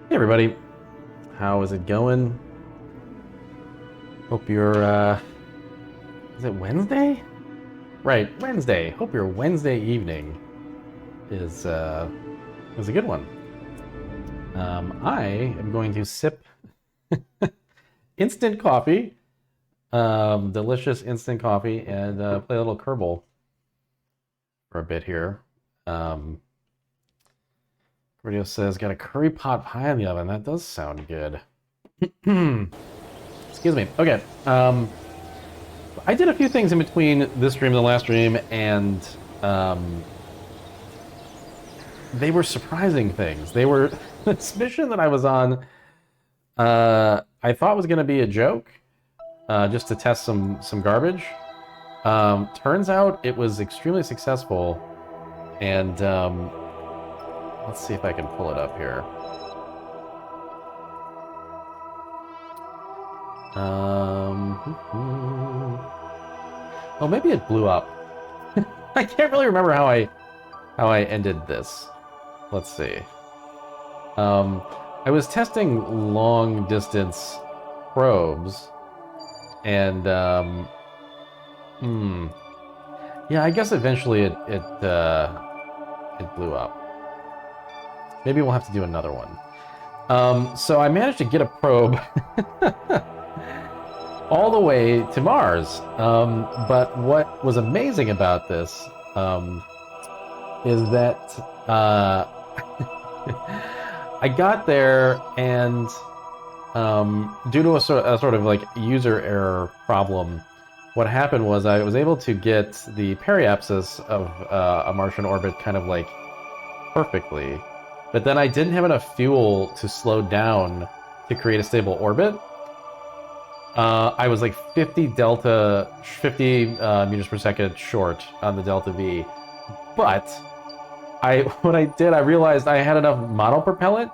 Hey everybody, how is it going? Hope you're, is it Wednesday? Right, Wednesday. Hope your Wednesday evening is a good one. I am going to sip instant coffee, delicious instant coffee, and play a little Kerbal for a bit here. Um, Radio says, got a curry pot pie in the oven. That does sound good. Excuse me. Okay. I did a few things in between this stream and the last stream, and they were surprising things. They were this mission that I was on. I thought was going to be a joke, just to test some garbage. Turns out it was extremely successful, and let's see if I can pull it up here. Oh, maybe it blew up. I can't really remember how I ended this. Let's see. I was testing long distance probes, and yeah, I guess eventually it blew up. Maybe we'll have to do another one. So I managed to get a probe all the way to Mars. But what was amazing about this is that I got there, and due to a sort of like user error problem, what happened was I was able to get the periapsis of a Martian orbit kind of like perfectly, but then I didn't have enough fuel to slow down to create a stable orbit. I was like 50 meters per second short on the delta V, but what I did, I realized I had enough monopropellant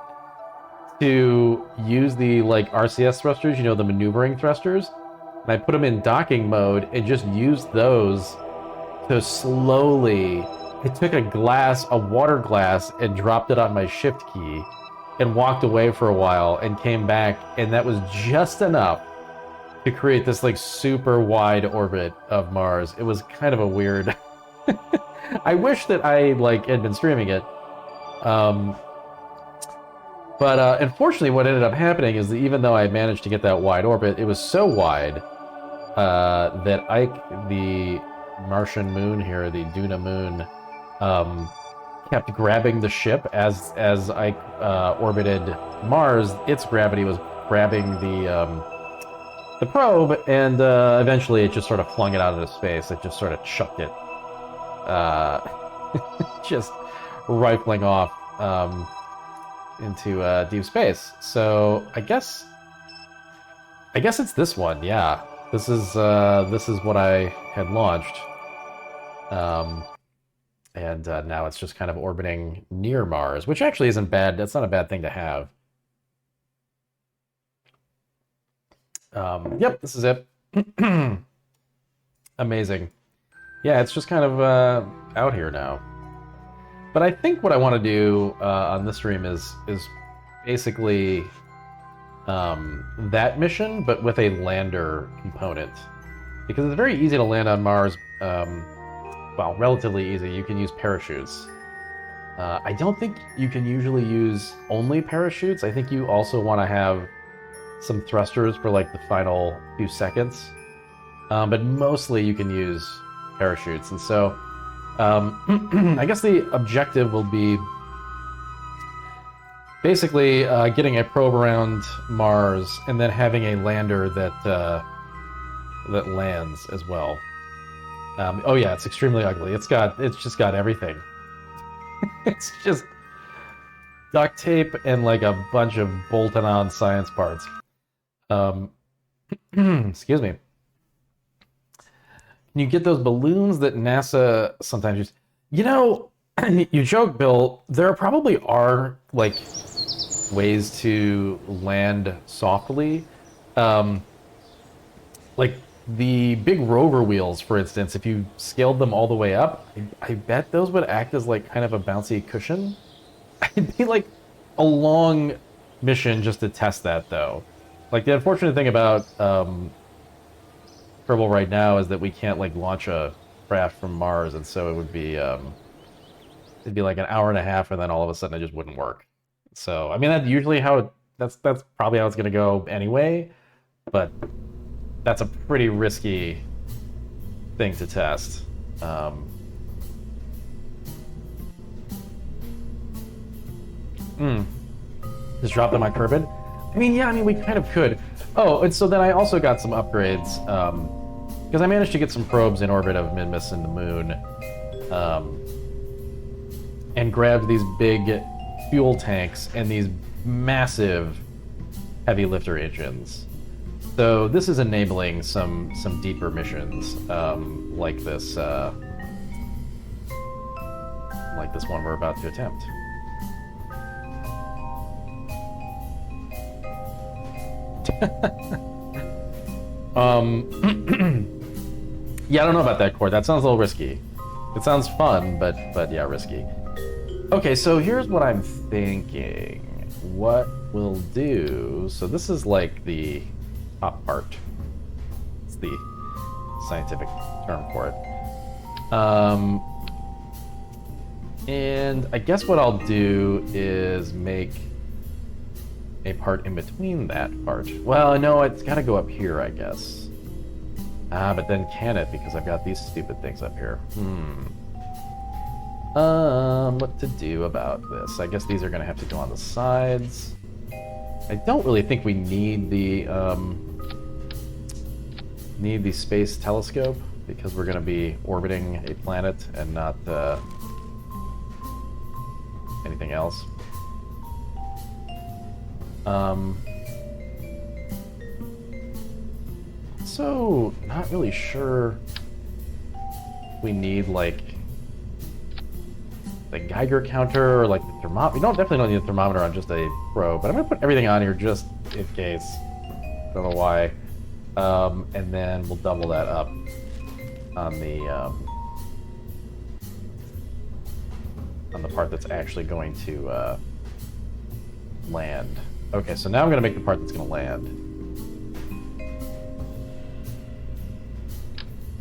to use the like RCS thrusters, you know, the maneuvering thrusters, and I put them in docking mode and just used those to slowly. I took a water glass, and dropped it on my shift key, and walked away for a while, and came back, and that was just enough to create this like super wide orbit of Mars. It was kind of a weird. I wish that I like had been streaming it, but unfortunately, what ended up happening is that even though I managed to get that wide orbit, it was so wide that the Martian moon here, the Duna moon, kept grabbing the ship as I orbited Mars. Its gravity was grabbing the probe, and eventually it just sort of flung it out into space. It just sort of chucked it, just rifling off into deep space. So I guess it's this one. Yeah, this is what I had launched, and now it's just kind of orbiting near Mars, which actually isn't bad. That's not a bad thing to have. Yep, this is it. Amazing. Yeah, it's just kind of out here now. But I think what I want to do on this stream is basically that mission, but with a lander component. Because it's very easy to land on Mars. Well, relatively easy. You can use parachutes. I don't think you can usually use only parachutes. I think you also want to have some thrusters for like the final few seconds. But mostly you can use parachutes. And so I guess the objective will be basically getting a probe around Mars and then having a lander that lands as well. Oh yeah, it's extremely ugly. It's just got everything. It's just duct tape and like a bunch of bolted on science parts. Excuse me. Can you get those balloons that NASA sometimes use? You know, you joke, Bill. There probably are like ways to land softly. Like the big rover wheels, for instance, if you scaled them all the way up, I bet those would act as like kind of a bouncy cushion. It'd be like a long mission just to test that, though. Like, the unfortunate thing about Kerbal right now is that we can't, like, launch a craft from Mars, and so it would be, it'd be like an hour and a half, and then all of a sudden it just wouldn't work. So, I mean, that's usually how that's probably how it's going to go anyway, but that's a pretty risky thing to test. Just drop them on Kerbal? I mean, yeah, I mean, we kind of could. Oh, and so then I also got some upgrades, because I managed to get some probes in orbit of Minmus and the Moon, and grabbed these big fuel tanks and these massive heavy lifter engines. So this is enabling some deeper missions, like this one we're about to attempt. Yeah, I don't know about that, Cord. That sounds a little risky. It sounds fun, but yeah, risky. Okay, so here's what I'm thinking. What we'll do... So this is like the top part. It's the scientific term for it. And I guess what I'll do is make a part in between that part. Well, no, it's got to go up here, I guess. But then can it? Because I've got these stupid things up here. What to do about this? I guess these are going to have to go on the sides. I don't really think we need the space telescope, because we're going to be orbiting a planet and not anything else. So, not really sure we need, like, the Geiger counter or, like, the thermometer. We definitely don't need a thermometer on just a probe, but I'm going to put everything on here just in case. Don't know why. And then we'll double that up on the part that's actually going to land. Okay, so now I'm going to make the part that's going to land.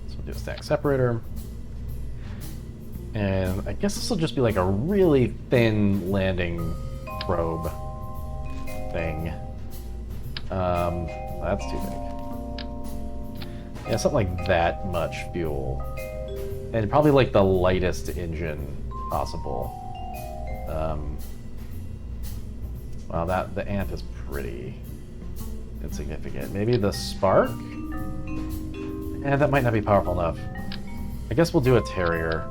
So we'll do a stack separator. And I guess this will just be like a really thin landing probe thing. That's too big. Yeah, something like that much fuel. And probably like the lightest engine possible. Well, the ant is pretty insignificant. Maybe the spark? Eh, that might not be powerful enough. I guess we'll do a terrier.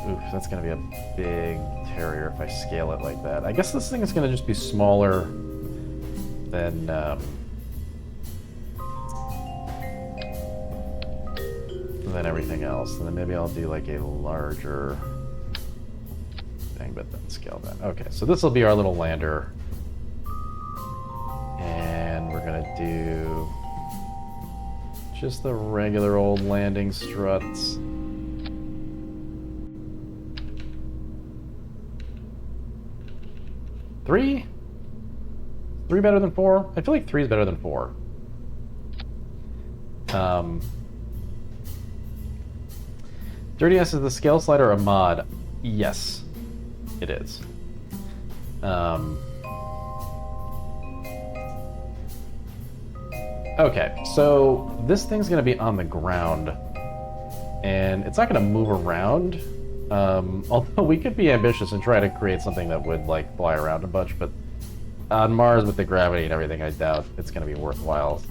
Oof, that's gonna be a big terrier if I scale it like that. I guess this thing is gonna just be smaller than everything else. And then maybe I'll do like a larger thing, but then scale that. Okay, so this will be our little lander. And we're gonna do just the regular old landing struts. Three better than 4? I feel like 3 is better than 4. Dirty S, is the scale slider a mod? Yes, it is. Okay, so this thing's gonna be on the ground, and it's not gonna move around. Although we could be ambitious and try to create something that would like fly around a bunch, but on Mars with the gravity and everything, I doubt it's gonna be worthwhile.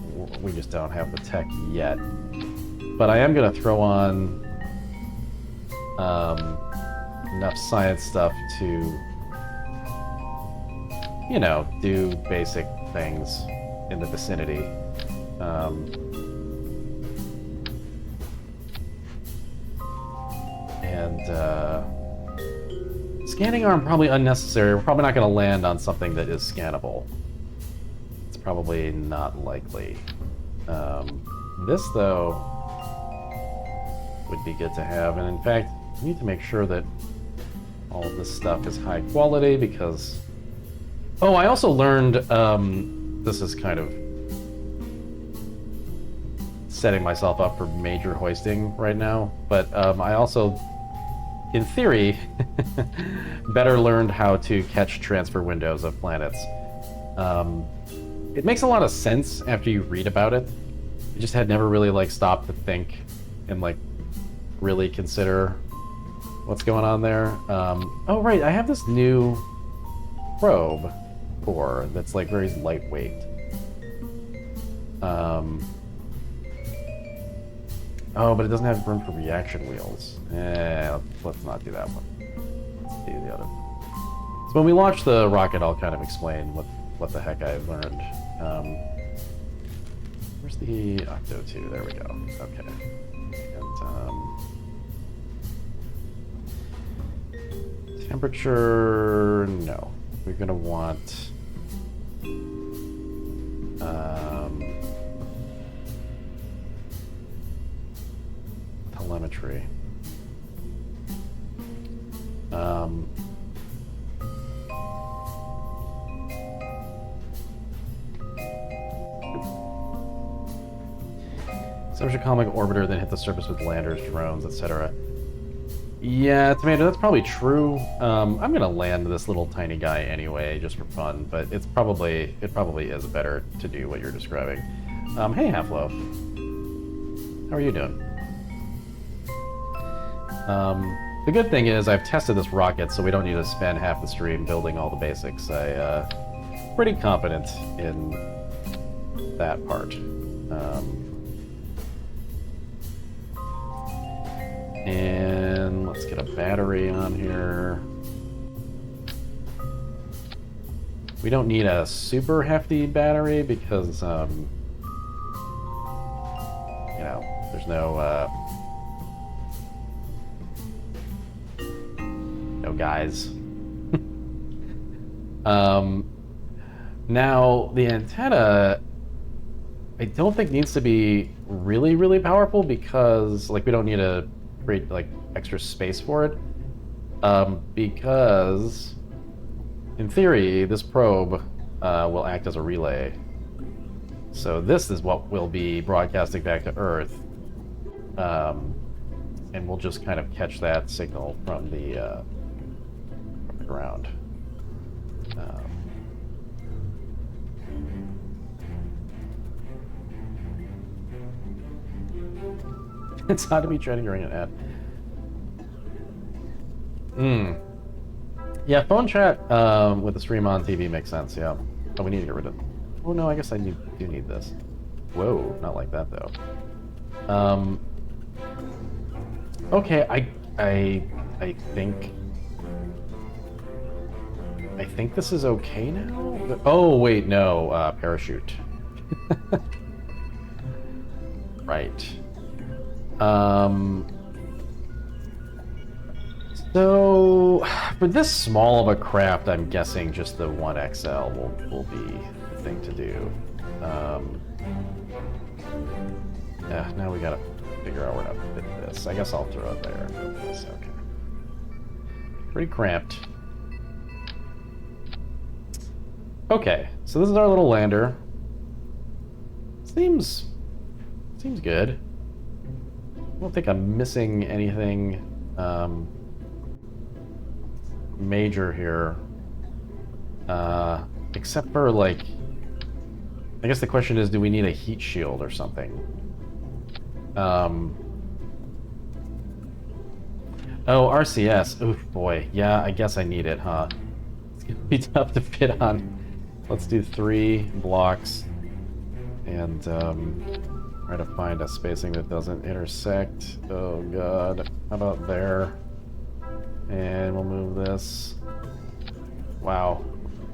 We just don't have the tech yet. But I am gonna throw on enough science stuff to, you know, do basic things in the vicinity. Scanning arm probably unnecessary. We're probably not going to land on something that is scannable. It's probably not likely. This, though, would be good to have. And in fact, we need to make sure that All of this stuff is high quality because... Oh, I also learned, this is kind of setting myself up for major hoisting right now, but I also, in theory, better learned how to catch transfer windows of planets. It makes a lot of sense after you read about it. I just had never really like stopped to think and like really consider what's going on there. Oh right, I have this new probe core that's like very lightweight. Oh, but it doesn't have room for reaction wheels. Let's not do that one. Let's do the other. So when we launch the rocket, I'll kind of explain what the heck I learned. Where's the Octo 2? There we go. Okay. And temperature, no. We're gonna want telemetry. Subatomic orbiter, then hit the surface with landers, drones, etc. Yeah, Tomato, that's probably true. I'm gonna land this little tiny guy anyway, just for fun, but it probably is better to do what you're describing. Hey, Half-Loaf. How are you doing? The good thing is I've tested this rocket, so we don't need to spend half the stream building all the basics. I'm pretty confident in that part. And let's get a battery on here. We don't need a super hefty battery because, you know, there's no guys. Now, the antenna, I don't think needs to be really, really powerful because, like, we don't need to create, like, extra space for it. Because, in theory, this probe will act as a relay. So this is what will be broadcasting back to Earth. And we'll just kind of catch that signal from the ground. It's odd to be trying to ring an ad. Yeah, phone chat with the stream on TV makes sense, yeah. Oh, we need to get rid of... Oh no, I guess I do need this. Whoa, not like that though. Okay, I think this is okay now? Oh, wait, no, parachute. Right. So, for this small of a craft, I'm guessing just the 1XL will be the thing to do. Yeah, now we gotta figure out where to fit this. I guess I'll throw it there. Okay. Pretty cramped. Okay, so this is our little lander. Seems good. I don't think I'm missing anything major here. Except for, like, I guess the question is, do we need a heat shield or something? Oh, RCS. Oof, boy. Yeah, I guess I need it, huh? It's gonna be tough to fit on. Let's do 3 blocks and try to find a spacing that doesn't intersect. Oh god. How about there? And we'll move this. Wow.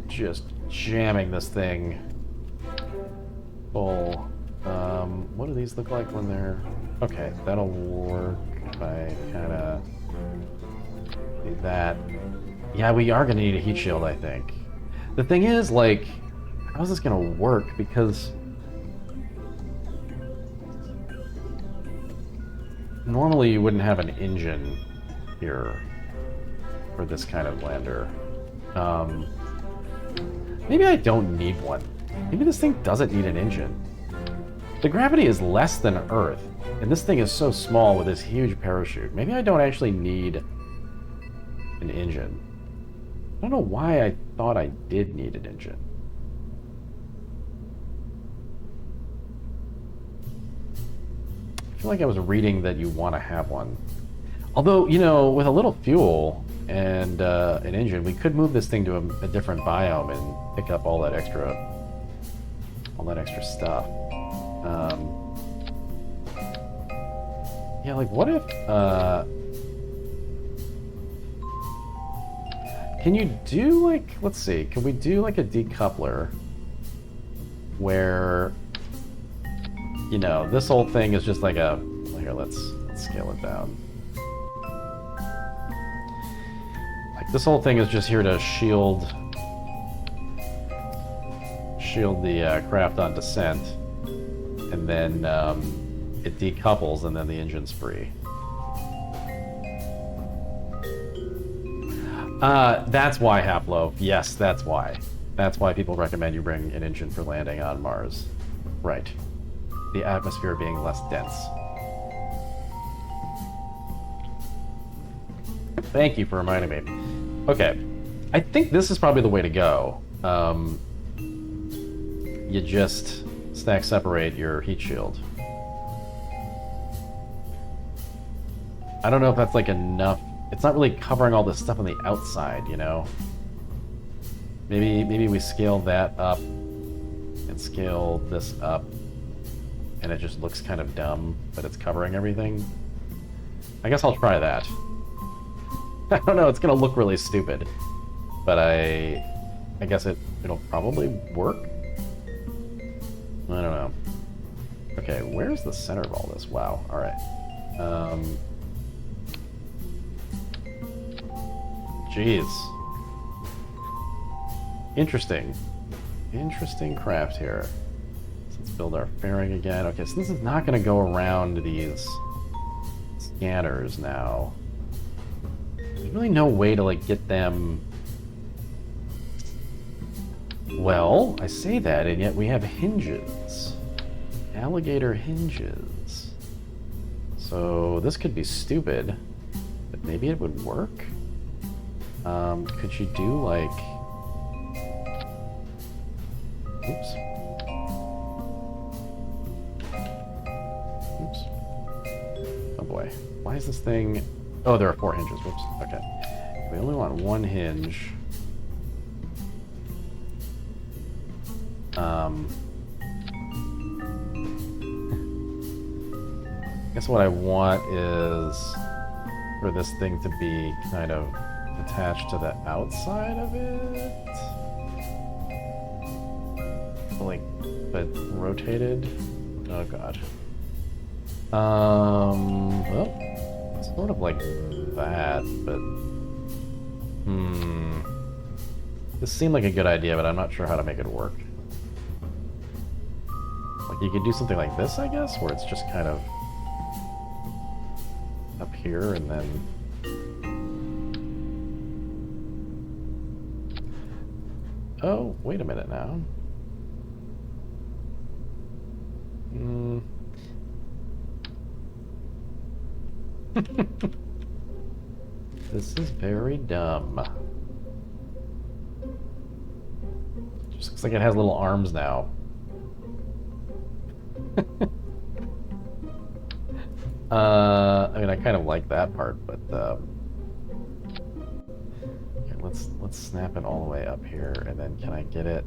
Just jamming this thing full. What do these look like when they're... Okay, that'll work if I kind of do that. Yeah, we are going to need a heat shield, I think. The thing is, like, how's this going to work? Because normally you wouldn't have an engine here. for this kind of lander. Maybe I don't need one. Maybe this thing doesn't need an engine. The gravity is less than Earth, and this thing is so small with this huge parachute. Maybe I don't actually need an engine. I don't know why I thought I did need an engine. I feel like I was reading that you want to have one. Although, you know, with a little fuel and an engine, we could move this thing to a different biome and pick up all that extra stuff. Yeah, like what if can you do like, let's see, can we do like a decoupler where, you know, this whole thing is just like a, here, let's scale it down. Like this whole thing is just here to shield the craft on descent, and then it decouples, and then the engine's free. That's why, Haplo. Yes, that's why. That's why people recommend you bring an engine for landing on Mars. Right. The atmosphere being less dense. Thank you for reminding me. Okay. I think this is probably the way to go. You just stack separate your heat shield. I don't know if that's like enough. It's not really covering all this stuff on the outside, you know? Maybe we scale that up and scale this up, and it just looks kind of dumb, but it's covering everything. I guess I'll try that. I don't know, it's gonna look really stupid, but I guess it'll probably work. I don't know. Okay, where's the center of all this? Wow, alright. Jeez. Interesting. Interesting craft here. So let's build our fairing again. Okay, so this is not going to go around these scanners now. There's really no way to, like, get them... Well, I say that, and yet we have hinges. Alligator hinges. So this could be stupid, but maybe it would work? Could you do, like... Oops. Oops. Oh boy. Why is this thing... Oh, there are 4 hinges. Whoops. Okay. We only want 1 hinge. I guess what I want is for this thing to be kind of attached to the outside of it. Like, but rotated. Oh god. Well, it's sort of like that, but this seemed like a good idea, but I'm not sure how to make it work. Like, you could do something like this, I guess, where it's just kind of up here and then... Oh, wait a minute now. This is very dumb. Just looks like it has little arms now. I mean, I kind of like that part, but here, let's snap it all the way up here, and then can I get it?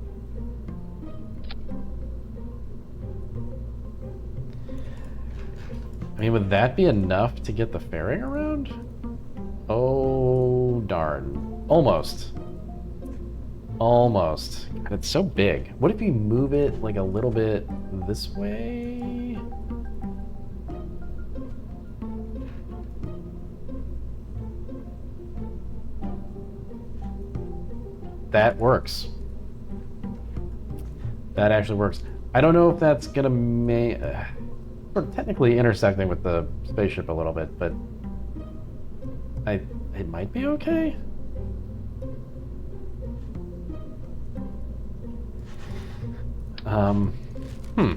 I mean, would that be enough to get the fairing around? Oh, darn. Almost. Almost. God, it's so big. What if you move it like a little bit this way? That works. That actually works. I don't know if that's gonna make... We're technically intersecting with the spaceship a little bit, but it might be okay. Um, hmm.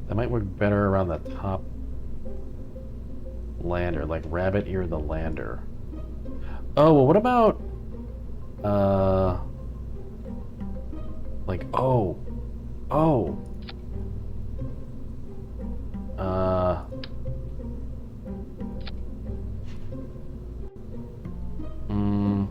That might work better around the top lander, like Rabbit Ear the Lander. Oh, well, what about, like, oh, uh, mm,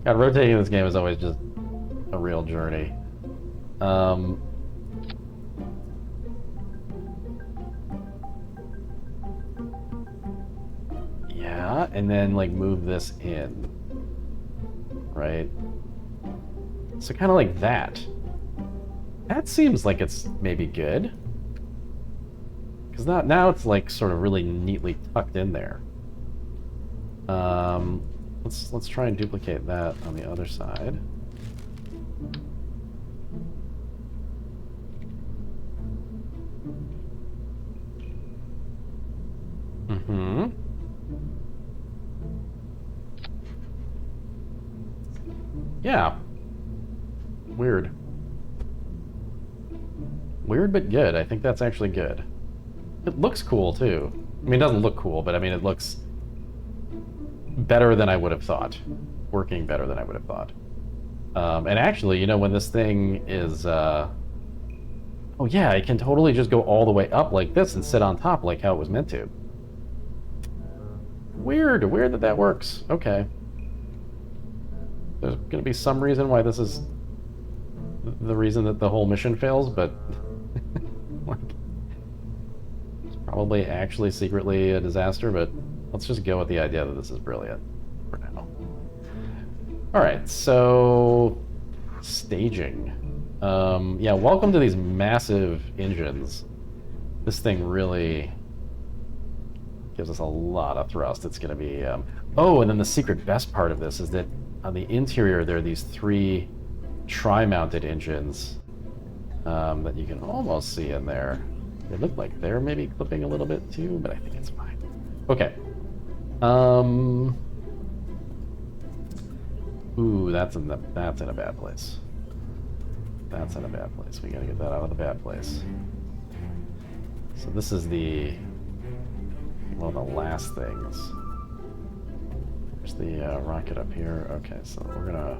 God, rotating this game is always just a real journey. Yeah, and then like move this in, right? So kind of like that. That seems like it's maybe good. Because now it's like sort of really neatly tucked in there. Let's try and duplicate that on the other side. Mm-hmm. Yeah. Weird. Weird but good. I think that's actually good. It looks cool too. I mean, it doesn't look cool, but I mean, it looks better than I would have thought. Working better than I would have thought. And actually, you know, when this thing is, oh yeah, it can totally just go all the way up like this and sit on top like how it was meant to. Weird that that works. Okay. There's gonna be some reason why this is the reason that the whole mission fails, but like, it's probably actually secretly a disaster, but let's just go with the idea that this is brilliant for now. Alright, so staging. Yeah, welcome to these massive engines. This thing really gives us a lot of thrust. It's going to be... Oh, and then the secret best part of this is that on the interior there are these 3 tri-mounted engines that you can almost see in there. They look like they're maybe clipping a little bit too, but I think it's fine. Okay. Ooh, that's in a bad place. That's in a bad place. We gotta get that out of the bad place. So this is one of the last things. There's the rocket up here. Okay, so we're gonna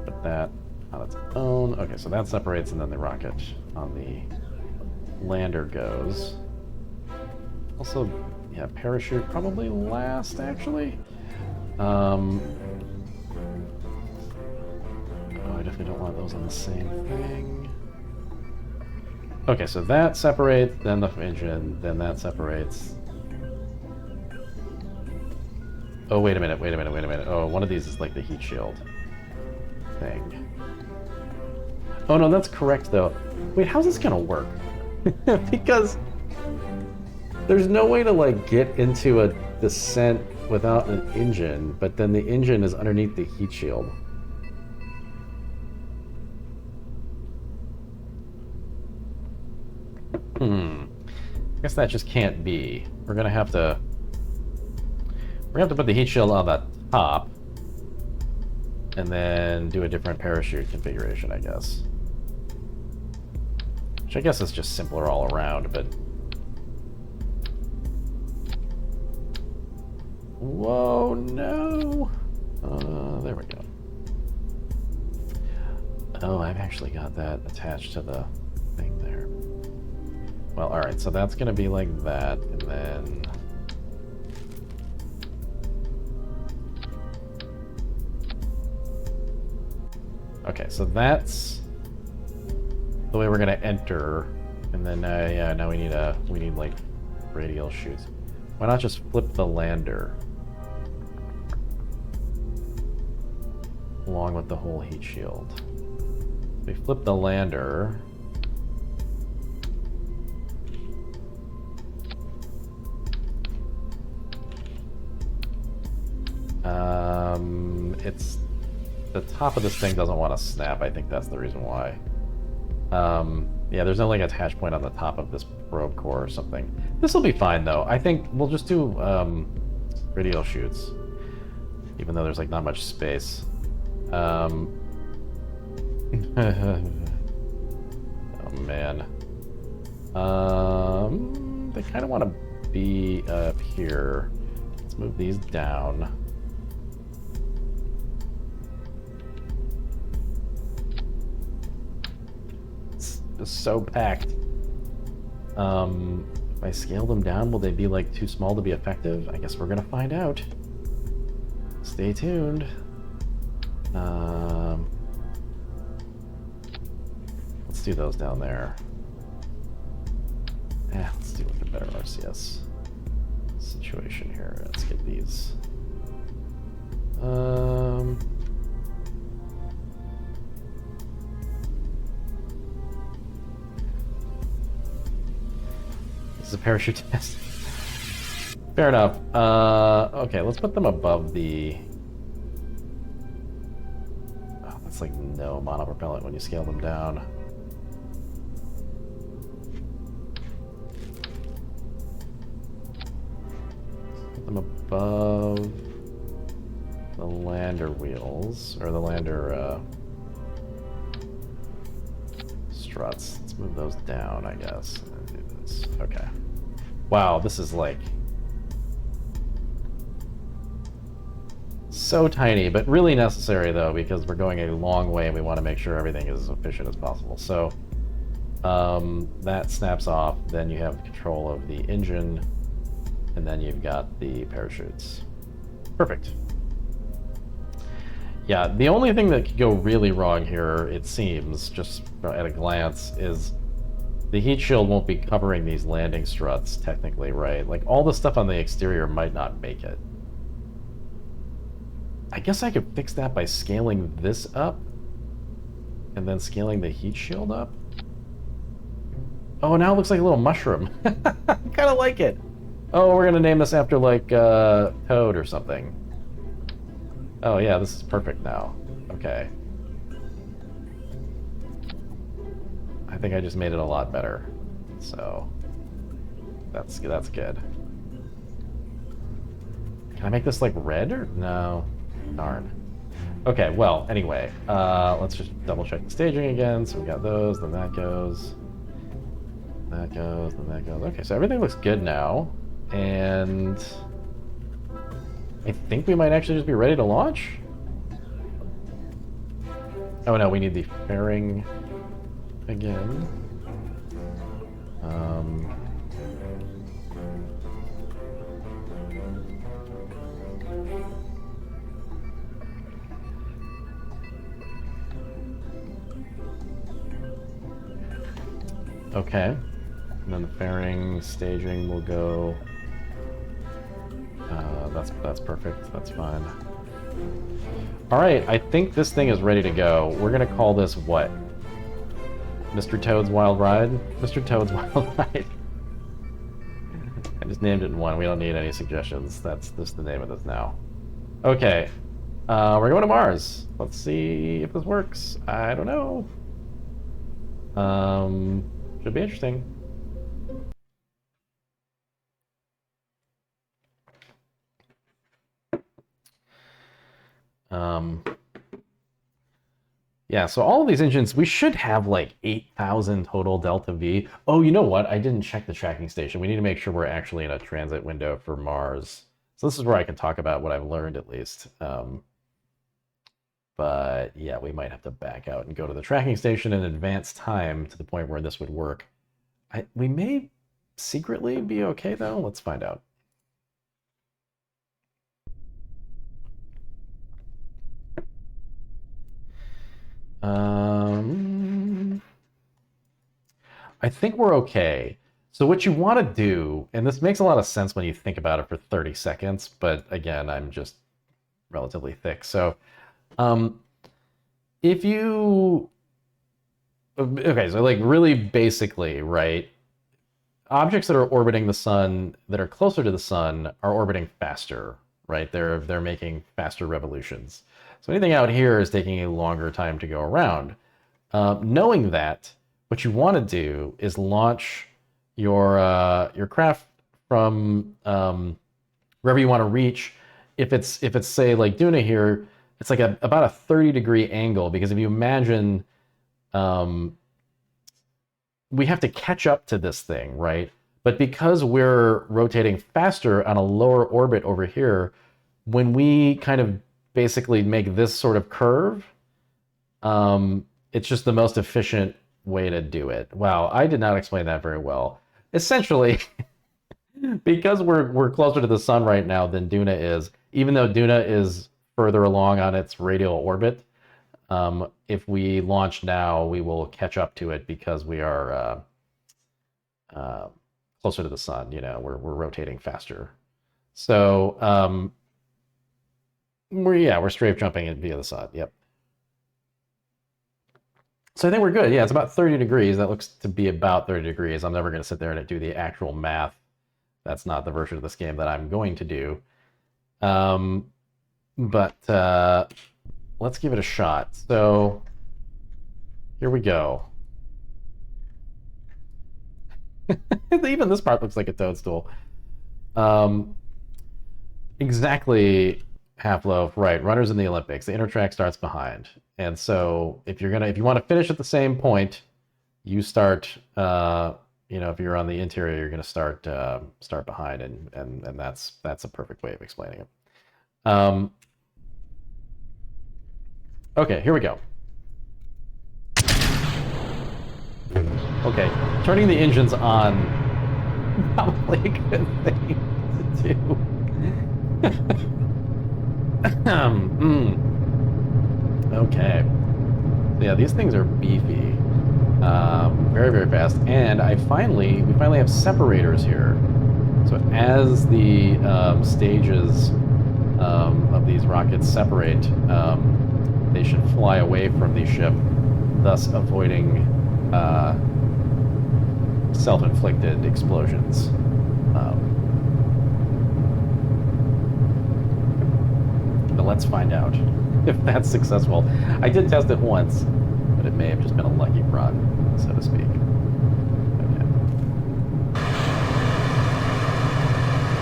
put that on its own. Okay, so that separates, and then the rocket on the lander goes. Also, yeah, parachute probably last, actually. Oh, I definitely don't want those on the same thing. Okay, so that separates, then the engine, then that separates. Oh, wait a minute. Oh, one of these is like the heat shield thing. Oh no, that's correct though. Wait, how's this gonna work? Because there's no way to like get into a descent without an engine, but then the engine is underneath the heat shield. I guess that just can't be. We're gonna have to put the heat shield on the top and then do a different parachute configuration, I guess. Which I guess is just simpler all around, but... Whoa, no! There we go. Oh, I've actually got that attached to the thing there. Well, alright, so that's gonna be like that, and then... Okay, so that's the way we're gonna enter, and then yeah, now we need like radial chutes. Why not just flip the lander along with the whole heat shield? We flip the lander. It's the top of this thing doesn't want to snap. I think that's the reason why. Yeah, there's no like attach point on the top of this probe core or something. This will be fine though. I think we'll just do radial shoots, even though there's like not much space. Oh man. They kind of want to be up here. Let's move these down. It's just so packed. If I scale them down, will they be like too small to be effective? I guess we're gonna find out. Stay tuned. Let's do those down there. Let's do like a better RCS situation here. Let's get these. This is a parachute test. Fair enough. Okay, let's put them above the... Oh, that's like no monopropellant when you scale them down. Put them above the lander wheels, or the lander struts. Let's move those down, I guess. And do this. Okay. Wow, this is like so tiny, but really necessary though, because we're going a long way and we want to make sure everything is as efficient as possible. So that snaps off, then you have control of the engine, and then you've got the parachutes. Perfect. Yeah, the only thing that could go really wrong here, it seems, just at a glance, is the heat shield won't be covering these landing struts, technically, right? Like, all the stuff on the exterior might not make it. I guess I could fix that by scaling this up, and then scaling the heat shield up. Oh, now it looks like a little mushroom. I kind of like it. Oh, we're gonna name this after, like, Toad or something. Oh yeah, this is perfect now. Okay. I think I just made it a lot better. So that's good. Can I make this like red or no? Darn. Okay, well, anyway, let's just double check the staging again. So we got those, then that goes. That goes, then that goes. Okay, so everything looks good now. And I think we might actually just be ready to launch. Oh no, we need the fairing again. Okay, and then the fairing staging will go. That's perfect. That's fine. All right, I think this thing is ready to go. We're gonna call this what? Mr. Toad's Wild Ride? Mr. Toad's Wild Ride. I just named it in one. We don't need any suggestions. That's just the name of this now. Okay, we're going to Mars. Let's see if this works. I don't know. Should be interesting. Yeah, so all of these engines, we should have like 8,000 total Delta V. Oh, you know what? I didn't check the tracking station. We need to make sure we're actually in a transit window for Mars. So this is where I can talk about what I've learned at least. But yeah, we might have to back out and go to the tracking station in advance time to the point where this would work. We may secretly be okay though. Let's find out. I think we're okay. So what you want to do, and this makes a lot of sense when you think about it for 30 seconds, but again, I'm just relatively thick. So if you... Okay, so like really basically, right? Objects that are orbiting the sun, that are closer to the sun, are orbiting faster, right? They're making faster revolutions. So anything out here is taking a longer time to go around. Knowing that, what you want to do is launch your craft from wherever you want to reach. If it's say like Duna here, it's like about a 30-degree angle, because if you imagine, we have to catch up to this thing, right? But because we're rotating faster on a lower orbit over here, when we kind of basically make this sort of curve, it's just the most efficient way to do it. Wow, I did not explain that very well. Essentially, because we're closer to the sun right now than Duna is, even though Duna is further along on its radial orbit, if we launch now, we will catch up to it because we are closer to the sun. You know, we're rotating faster. So we're strafe jumping it via the sun. Yep. So I think we're good. Yeah, it's about 30 degrees. That looks to be about 30 degrees. I'm never going to sit there and do the actual math. That's not the version of this game that I'm going to do. But let's give it a shot. So here we go. Even this part looks like a toadstool. Exactly, Half-Loaf, right. Runners in the Olympics. The inner track starts behind. And so if you want to finish at the same point, you start, if you're on the interior, you're going to start behind, and that's a perfect way of explaining it. Okay, here we go. Okay, turning the engines on, probably a good thing to do. Okay. So yeah, these things are beefy. Very, very fast. And we finally have separators here. So as the stages of these rockets separate, they should fly away from the ship, thus avoiding self-inflicted explosions. But let's find out if that's successful. I did test it once, but it may have just been a lucky run, so to speak. Okay.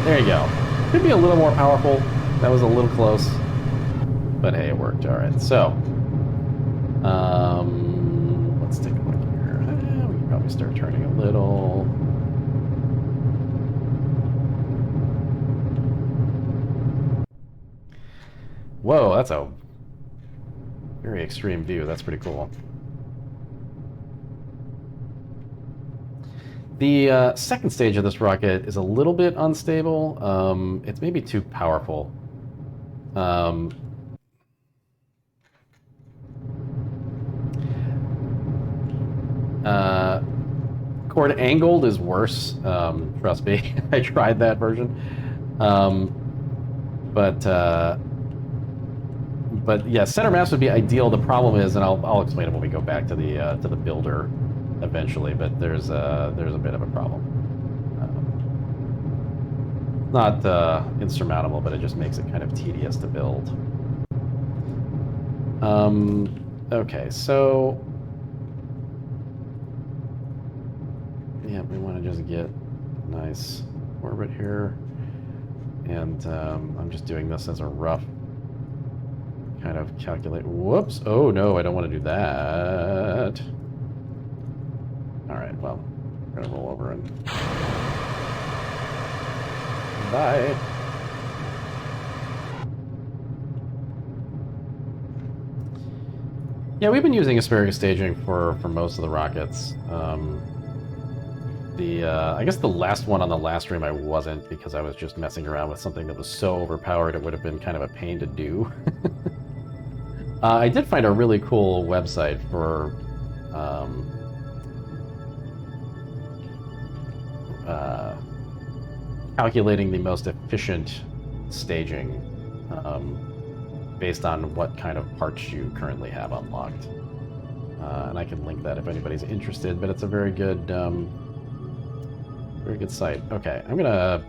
There you go. Could be a little more powerful. That was a little close, but hey, it worked. All right, so let's take a look here. We can probably start turning a little. Whoa, that's a very extreme view. That's pretty cool. The second stage of this rocket is a little bit unstable. It's maybe too powerful. Chord angled is worse. Trust me, I tried that version. But yeah, center mass would be ideal. The problem is, and I'll explain it when we go back to the builder eventually. But there's a bit of a problem. Not insurmountable, but it just makes it kind of tedious to build. Okay, so yeah, we want to just get a nice orbit here, and I'm just doing this as a rough kind of calculate. Whoops! Oh no, I don't want to do that. All right, well, we're gonna roll over and bye. Yeah, we've been using asparagus staging for most of the rockets. I guess the last one on the last stream I wasn't, because I was just messing around with something that was so overpowered it would have been kind of a pain to do. I did find a really cool website for calculating the most efficient staging based on what kind of parts you currently have unlocked. And I can link that if anybody's interested, but it's a very good site. Okay, I'm gonna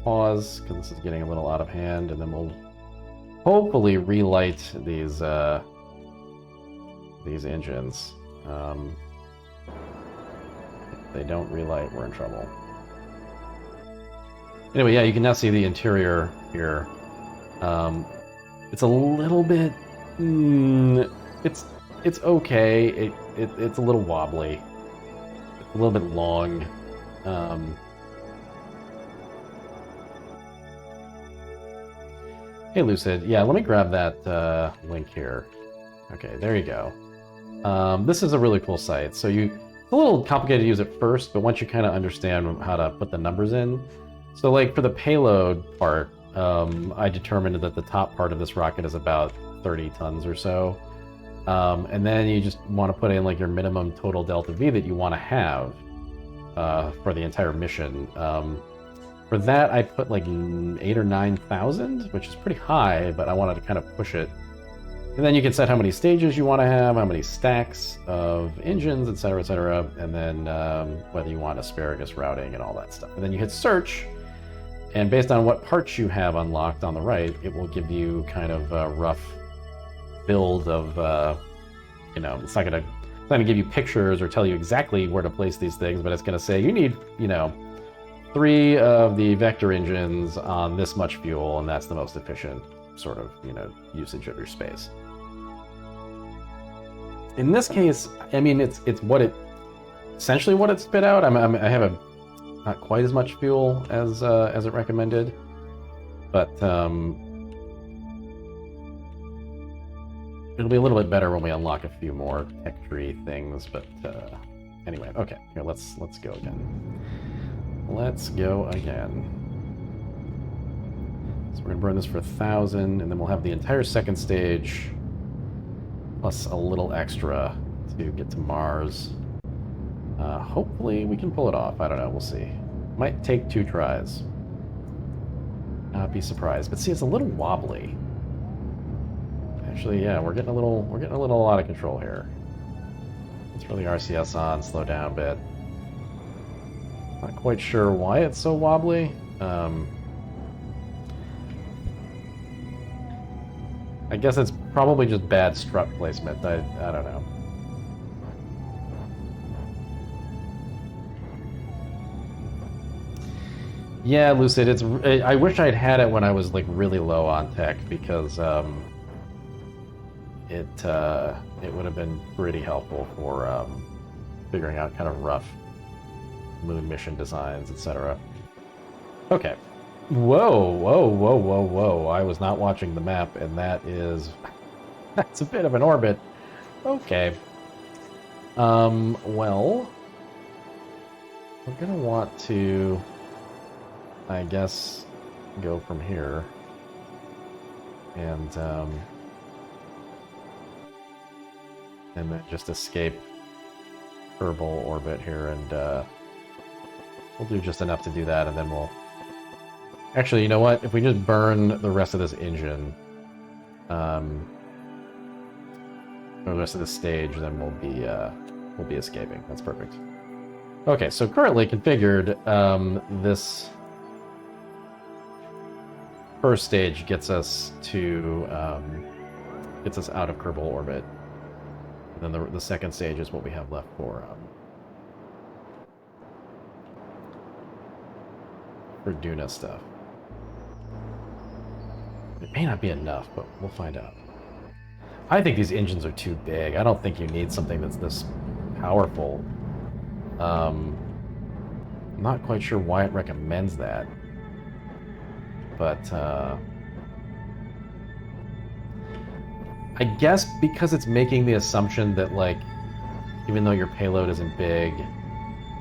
pause because this is getting a little out of hand, and then we'll hopefully relight these engines. they don't relight, we're in trouble. Anyway, yeah, you can now see the interior here. It's a little bit... it's okay. It's a little wobbly. It's a little bit long. Hey, Lucid. Yeah, let me grab that link here. Okay, there you go. This is a really cool site. So it's a little complicated to use at first, but once you kind of understand how to put the numbers in. So like for the payload part, I determined that the top part of this rocket is about 30 tons or so. And then you just want to put in like your minimum total delta V that you want to have for the entire mission. For that, I put like 8,000 or 9,000, which is pretty high, but I wanted to kind of push it. And then you can set how many stages you want to have, how many stacks of engines, etc., and then whether you want asparagus routing and all that stuff. And then you hit search, and based on what parts you have unlocked on the right, it will give you kind of a rough build of, it's not gonna give you pictures or tell you exactly where to place these things, but it's gonna say you need, 3 of the vector engines on this much fuel, and that's the most efficient sort of, usage of your space. In this case, I mean, it's essentially what it spit out. I have not quite as much fuel as it recommended, but it'll be a little bit better when we unlock a few more tech tree things. But anyway, okay, here let's go again. Let's go again. So we're gonna burn this for 1,000, and then we'll have the entire second stage plus a little extra to get to Mars. Hopefully we can pull it off. I don't know, we'll see. Might take 2 tries. Not be surprised. But see, it's a little wobbly. Actually, yeah, we're getting a little out of control here. Let's throw the RCS on, slow down a bit. Not quite sure why it's so wobbly. I guess it's probably just bad strut placement. I don't know. Yeah, Lucid, I wish I'd had it when I was like really low on tech, because it would have been pretty helpful for figuring out kind of rough moon mission designs, etc. Okay. Whoa. I was not watching the map, and that's a bit of an orbit. Okay. Well, we're gonna want to, I guess, go from here and then just escape Kerbal orbit here, and we'll do just enough to do that, and then we'll... Actually, you know what? If we just burn the rest of this engine, or the rest of the stage, then we'll be escaping. That's perfect. Okay, so currently configured, this first stage gets us out of Kerbal orbit. And then the second stage is what we have left for Duna stuff. It may not be enough, but we'll find out. I think these engines are too big. I don't think you need something that's this powerful. I'm not quite sure why it recommends that. But I guess because it's making the assumption that, like, even though your payload isn't big,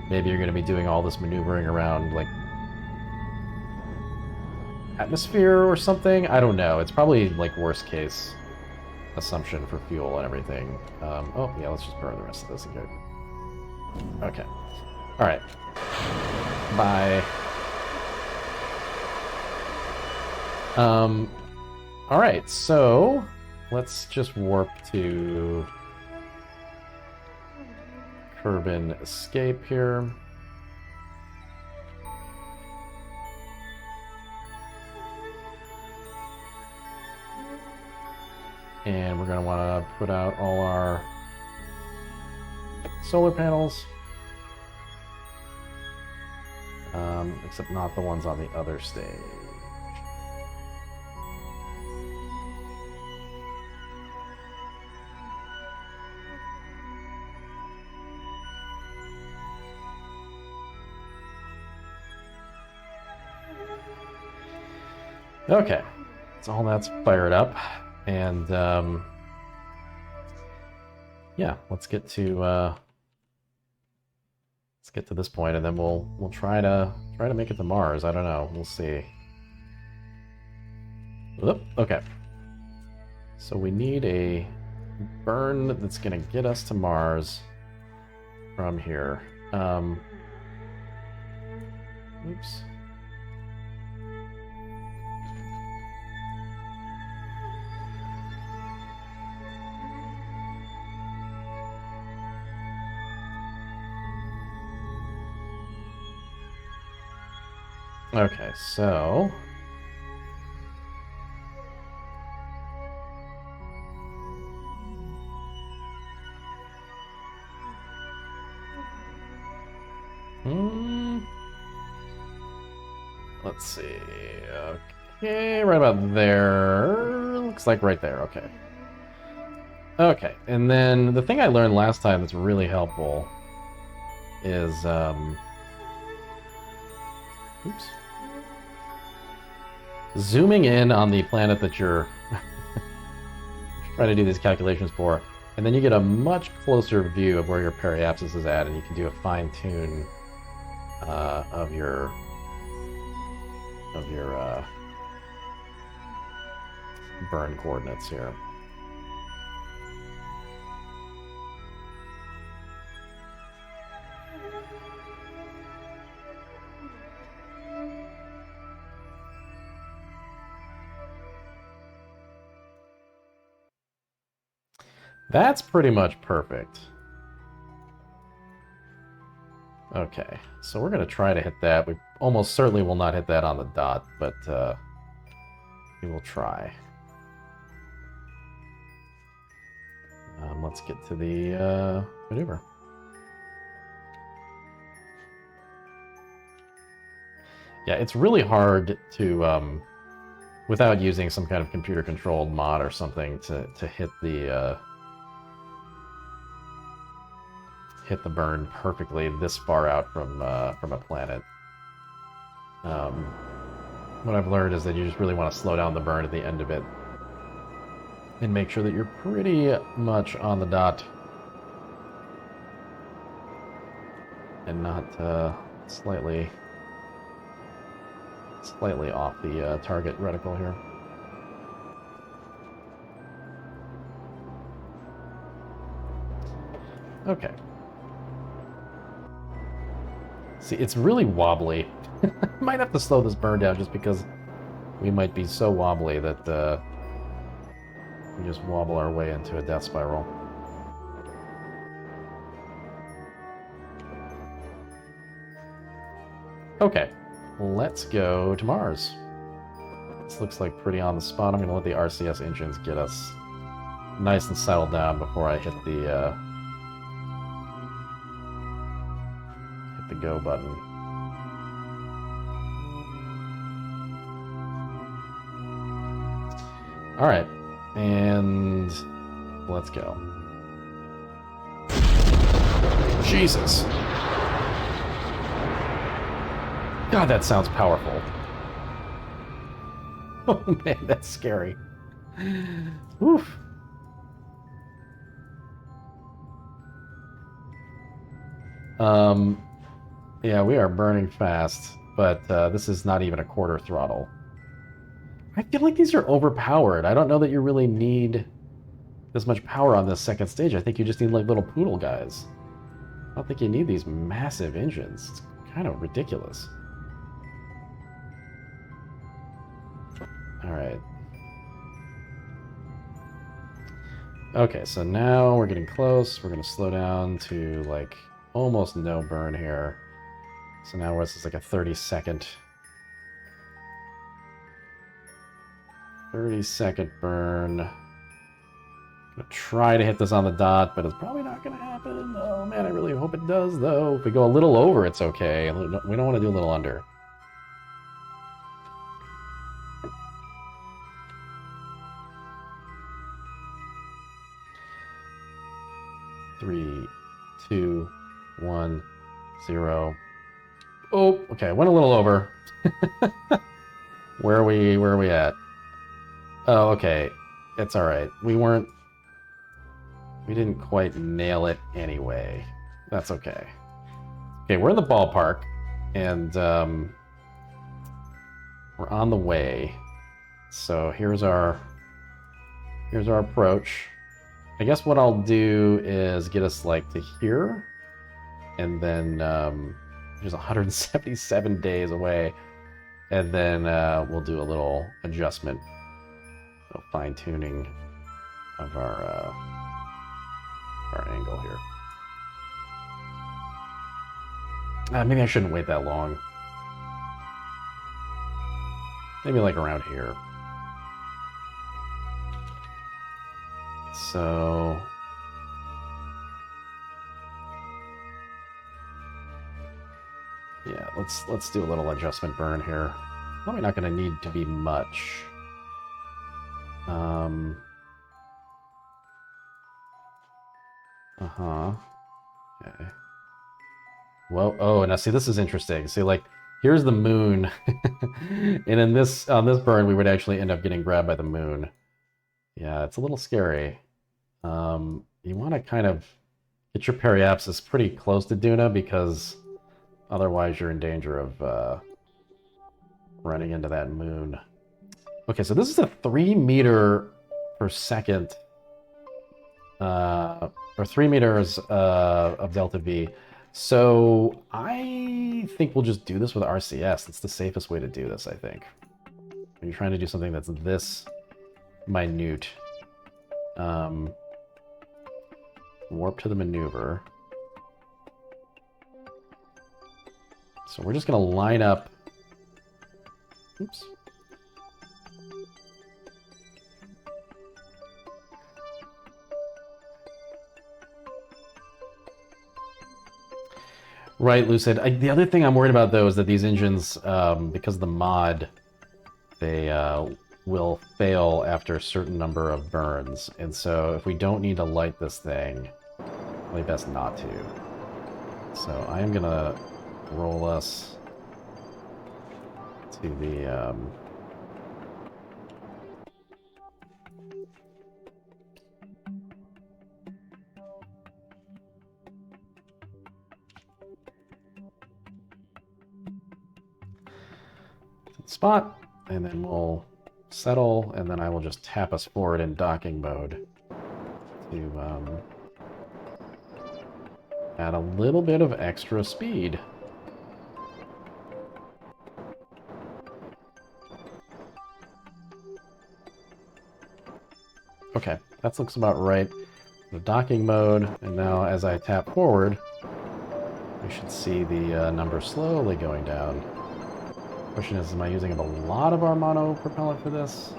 maybe you're going to be doing all this maneuvering around, like, atmosphere or something? I don't know. It's probably, like, worst case assumption for fuel and everything. Oh, yeah, let's just burn the rest of this and go. Okay. Alright. Bye. Alright, so let's just warp to Kerbin Escape here. And we're going to want to put out all our solar panels. Except not the ones on the other stage. Okay, so all that's fired up, and yeah, let's get to this point, and then we'll try to make it to Mars. I don't know. We'll see. Oop, okay. So we need a burn that's gonna get us to Mars from here. Oops. Okay, so let's see. Okay, right about there. Looks like right there. Okay. Okay, and then the thing I learned last time that's really helpful is oops. Zooming in on the planet that you're trying to do these calculations for, and then you get a much closer view of where your periapsis is at, and you can do a fine tune of your burn coordinates here. That's pretty much perfect. Okay, so we're going to try to hit that. We almost certainly will not hit that on the dot, but we will try. Let's get to the maneuver. Yeah, it's really hard to, without using some kind of computer-controlled mod or something, to hit the burn perfectly this far out from a planet. What I've learned is that you just really want to slow down the burn at the end of it and make sure that you're pretty much on the dot and not slightly off the target reticle here. Okay. See, it's really wobbly. Might have to slow this burn down just because we might be so wobbly that we just wobble our way into a death spiral. Okay, let's go to Mars. This looks like pretty on the spot. I'm going to let the RCS engines get us nice and settled down before I hit the go button. All right, and let's go. Jesus. God, that sounds powerful. Oh man, that's scary. Oof. Yeah, we are burning fast, but this is not even a quarter throttle. I feel like these are overpowered. I don't know that you really need this much power on this second stage. I think you just need like little poodle guys. I don't think you need these massive engines. It's kind of ridiculous. All right. Okay, so now we're getting close. We're going to slow down to like almost no burn here. So now this is like a 30-second burn Gonna try to hit this on the dot, but it's probably not gonna happen. Oh man, I really hope it does, though. If we go a little over, it's okay. We don't want to do a little under. Three, two, 1, 0. Oh, okay, went a little over. Where are we at? Oh, okay. It's alright. We didn't quite nail it anyway. That's okay. Okay, we're in the ballpark, and we're on the way. So here's our approach. I guess what I'll do is get us like to here, and then there's 177 days away, and then we'll do a little adjustment, a fine-tuning of our angle here. Maybe I shouldn't wait that long. Maybe like around here. So yeah, let's do a little adjustment burn here. Probably not going to need to be much. Okay. Well, oh, now see, this is interesting. See, like, here's the moon, and on this burn, we would actually end up getting grabbed by the moon. Yeah, it's a little scary. You want to kind of get your periapsis pretty close to Duna, because otherwise you're in danger of running into that moon. Okay, so this is a 3 meter per second, or 3 meters of delta V. So I think we'll just do this with RCS. It's the safest way to do this, I think. When you're trying to do something that's this minute. Warp to the maneuver. So we're just going to line up. Oops. Right, Lucid. The other thing I'm worried about, though, is that these engines, because of the mod, they will fail after a certain number of burns. And so if we don't need to light this thing, probably best not to. So I am going to roll us to the... spot, and then we'll settle, and then I will just tap us forward in docking mode to add a little bit of extra speed. Okay, that looks about right. The docking mode, and now as I tap forward, we should see the number slowly going down. Question is, am I using a lot of our mono propellant for this?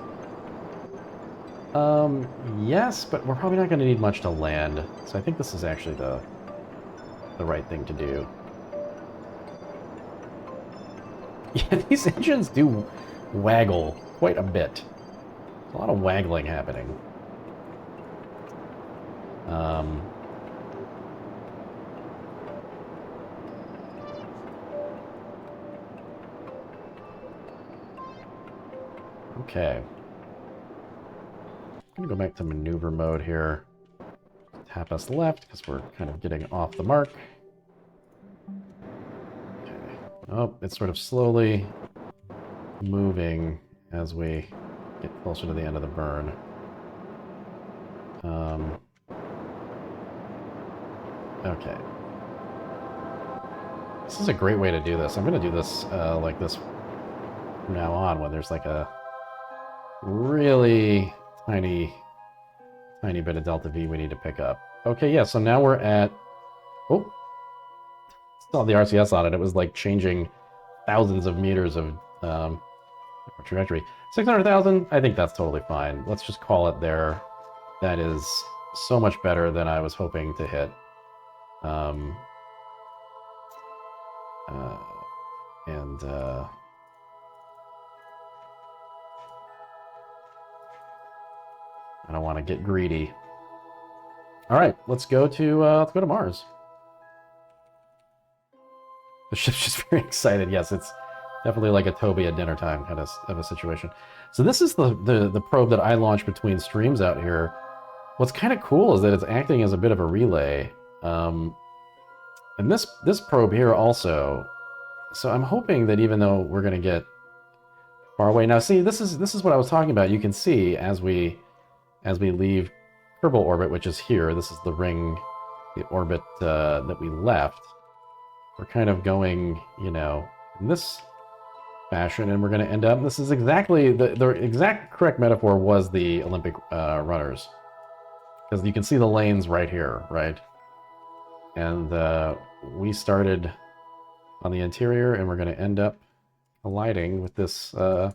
Yes, but we're probably not going to need much to land. So I think this is actually the right thing to do. Yeah, these engines do waggle quite a bit. There's a lot of waggling happening. Okay. I'm going to go back to maneuver mode here. Tap us left, because we're kind of getting off the mark. Okay. Oh, it's sort of slowly moving as we get closer to the end of the burn. Okay. This is a great way to do this. I'm going to do this like this from now on, when there's like a really tiny bit of delta V we need to pick up. Okay, yeah, so now we're at... Oh! Saw the RCS on it. It was like changing thousands of meters of trajectory. 600,000? I think that's totally fine. Let's just call it there That is so much better than I was hoping to hit. Um, and I don't want to get greedy. All right, let's go to Mars. The ship's just very excited. Yes, it's definitely like a Toby at dinner time kind of a situation. So this is the probe that I launched between streams out here. What's kind of cool is that it's acting as a bit of a relay. And this probe here also. So I'm hoping that even though we're going to get far away now, see, this is what I was talking about. You can see as we leave Kerbal orbit, which is here. This is the ring, the orbit that we left. We're kind of going, you know, in this fashion, and we're going to end up. This is exactly the exact correct metaphor was the Olympic runners, because you can see the lanes right here, right? And we started on the interior, and we're going to end up colliding with this runner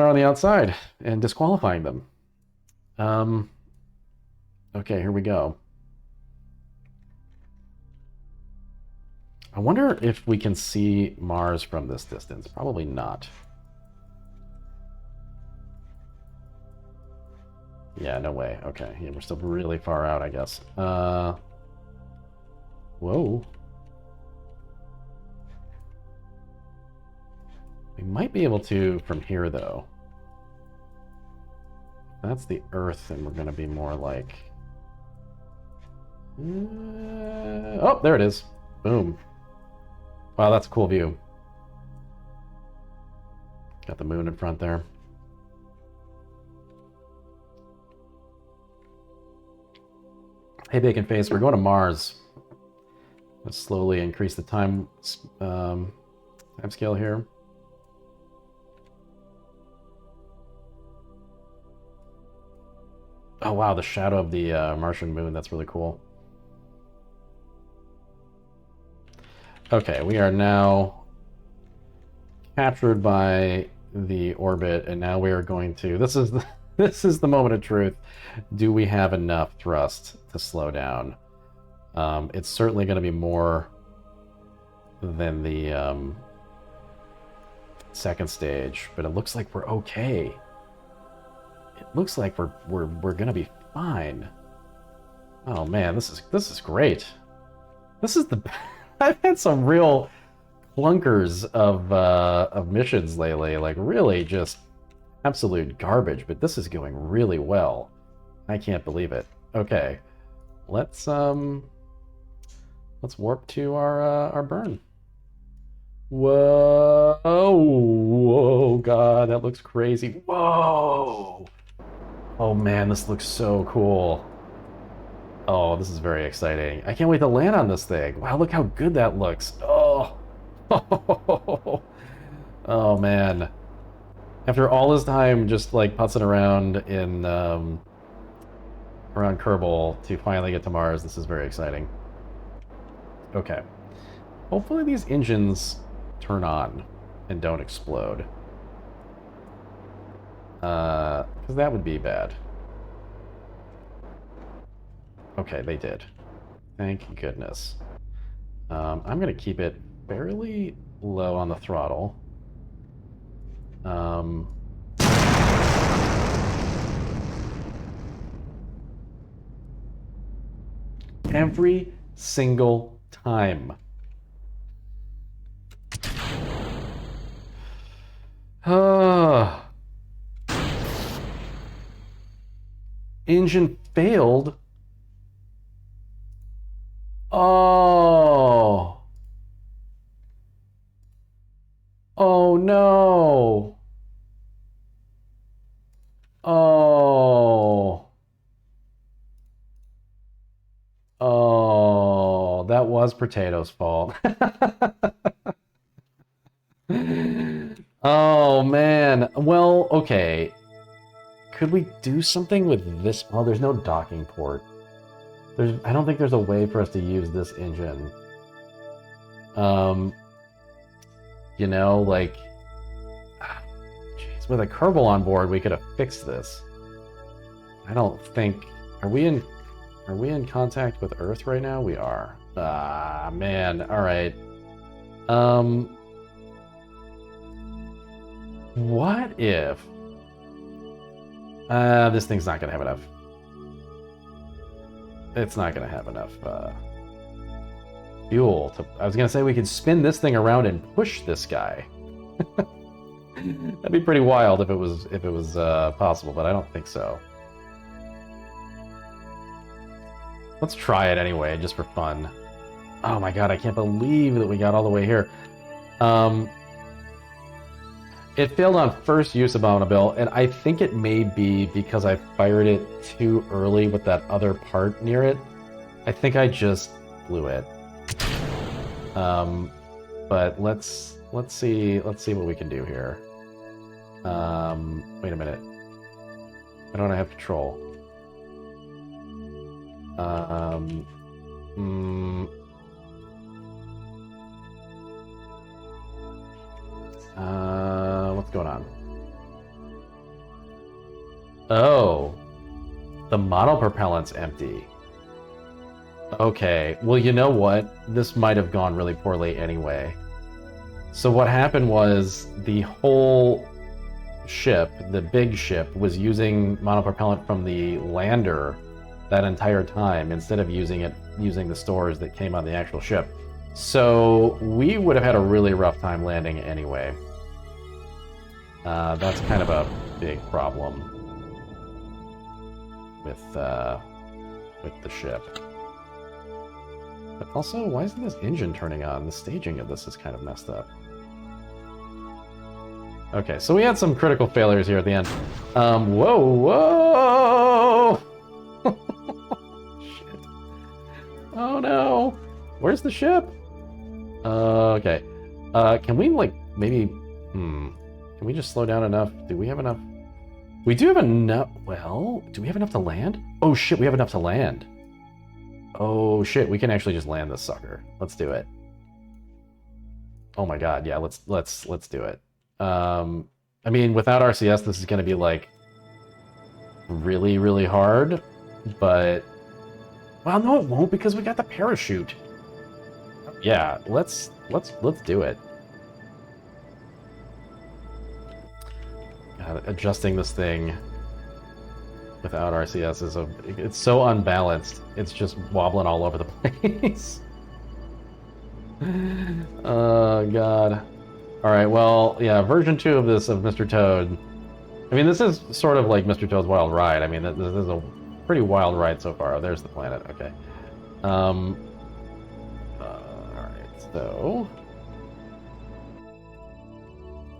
on the outside and disqualifying them. Okay, here we go. I wonder if we can see Mars from this distance. Probably not. Yeah, no way. Okay, yeah, we're still really far out, I guess. Whoa. We might be able to from here, though. That's the Earth, and we're going to be more like... oh, there it is. Boom. Wow, that's a cool view. Got the moon in front there. Hey, Bacon Face, we're going to Mars. Let's slowly increase the time scale here. Oh wow, the shadow of the Martian moon, that's really cool. Okay, we are now captured by the orbit, and now we are going to... This is the moment of truth. Do we have enough thrust to slow down? It's certainly going to be more than the second stage, but it looks like we're okay. It looks like we're gonna be fine. Oh man, this is great. This is the I've had some real clunkers of missions lately, like really just absolute garbage, but this is going really well. I can't believe it. Okay. Let's warp to our burn. Whoa, whoa, God, that looks crazy. Whoa. Oh man, this looks so cool. Oh, this is very exciting. I can't wait to land on this thing. Wow, look how good that looks. Oh. Oh man. After all this time just like putzing around in around Kerbal to finally get to Mars, this is very exciting. Okay. Hopefully these engines turn on and don't explode. Because that would be bad. Okay, they did. Thank goodness. I'm going to keep it fairly low on the throttle. Every single time. Engine failed. Oh. Oh no. Oh. Oh, that was Potato's fault. Oh man. Well, okay. Could we do something with this? Oh, there's no docking port. I don't think there's a way for us to use this engine. You know, like, geez, with a Kerbal on board, we could have fixed this. I don't think... Are we in contact with Earth right now? We are. Ah, man. All right. What if... this thing's not gonna have enough. It's not gonna have enough, fuel to... I was gonna say we could spin this thing around and push this guy. That'd be pretty wild if it was possible, but I don't think so. Let's try it anyway, just for fun. Oh my god, I can't believe that we got all the way here. It failed on first use of Bonneville, and I think it may be because I fired it too early with that other part near it. I think I just blew it. But let's see what we can do here. Wait a minute. Why don't I have control? What's going on? Oh, the monopropellant's empty. Okay, well, you know what? This might have gone really poorly anyway. So what happened was the whole ship, the big ship, was using monopropellant from the lander that entire time instead of using the stores that came on the actual ship. So we would have had a really rough time landing anyway. That's kind of a big problem with the ship. But also, why isn't this engine turning on? The staging of this is kind of messed up. Okay, so we had some critical failures here at the end. Whoa! Shit. Oh no! Where's the ship? Okay. Can we, like, maybe... Can we just slow down enough? Do we have enough? We do have enough... Well, do we have enough to land? Oh shit, we have enough to land. Oh shit, we can actually just land this sucker. Let's do it. Oh my god, yeah, let's do it. I mean, without RCS, this is going to be, like, really, really hard, but... Well, no, it won't, because we got the parachute. Yeah, let's do it. God, adjusting this thing without RCS is it's so unbalanced. It's just wobbling all over the place. Oh god. All right, well, yeah, version 2 of this of Mr. Toad. I mean, this is sort of like Mr. Toad's Wild Ride. I mean, this is a pretty wild ride so far. Oh, there's the planet. Okay. All right, so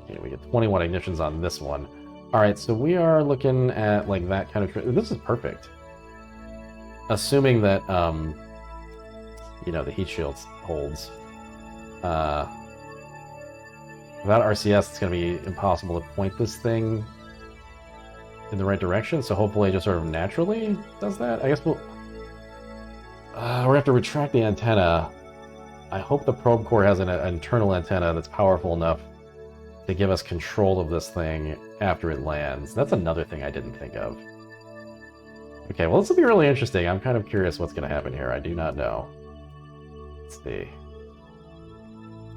okay, we get 21 ignitions on this one. All right, so we are looking at, like, that kind of... This is perfect. Assuming that, you know, the heat shield holds. Without RCS, it's going to be impossible to point this thing in the right direction, so hopefully it just sort of naturally does that. I guess we're going to have to retract the antenna. I hope the probe core has an internal antenna that's powerful enough to give us control of this thing after it lands. That's another thing I didn't think of. Okay, well, this will be really interesting. I'm kind of curious what's going to happen here. I do not know. Let's see.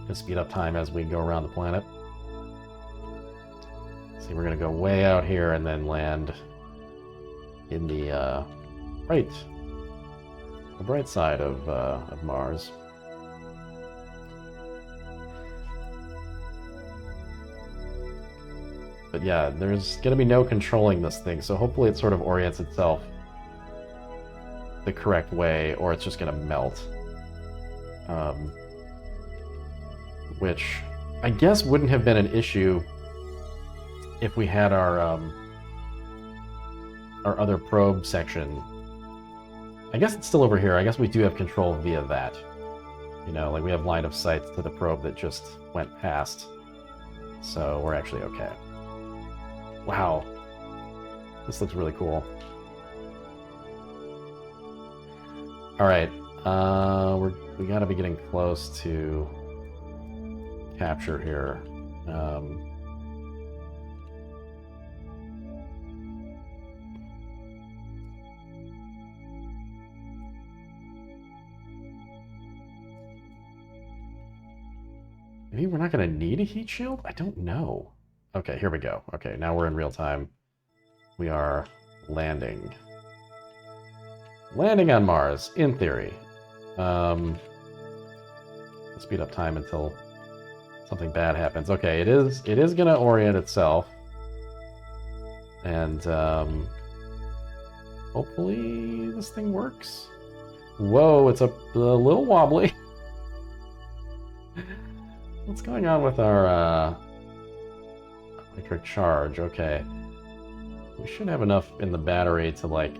Gonna speed up time as we go around the planet. See, we're gonna go way out here and then land in the bright side of Mars. But yeah, there's gonna be no controlling this thing, so hopefully it sort of orients itself the correct way, or it's just gonna melt. Which I guess wouldn't have been an issue if we had our other probe section. I guess it's still over here. I guess we do have control via that. You know, like we have line of sight to the probe that just went past. So we're actually okay. Wow. This looks really cool. Alright. We gotta be getting close to capture here. Maybe we're not going to need a heat shield? I don't know. Okay, here we go. Okay, now we're in real time. We are landing. Landing on Mars, in theory. Speed up time until something bad happens. Okay, it is going to orient itself. And hopefully this thing works. Whoa, it's a little wobbly. What's going on with our electric charge? Okay. We should have enough in the battery to, like,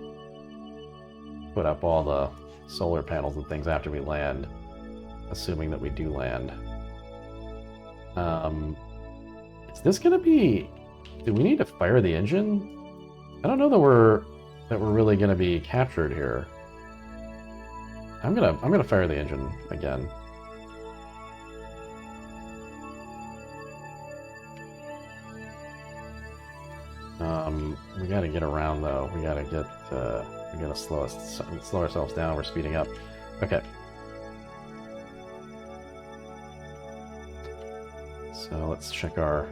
put up all the solar panels and things after we land. Assuming that we do land. Is this gonna be... Do we need to fire the engine? I don't know that we're really gonna be captured here. I'm gonna fire the engine again. We gotta get around though. We gotta get we gotta slow ourselves down. We're speeding up. Okay. So let's check our...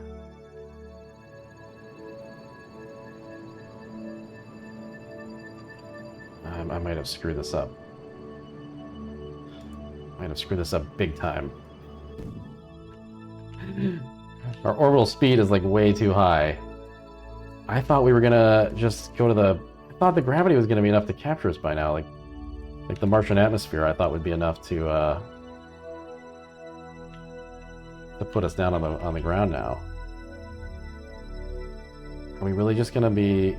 I might have screwed this up. Might have screwed this up big time. Our orbital speed is like way too high. I thought we were gonna just go to the... I thought the gravity was gonna be enough to capture us by now. Like the Martian atmosphere I thought would be enough to put us down on the ground now. Are we really just gonna be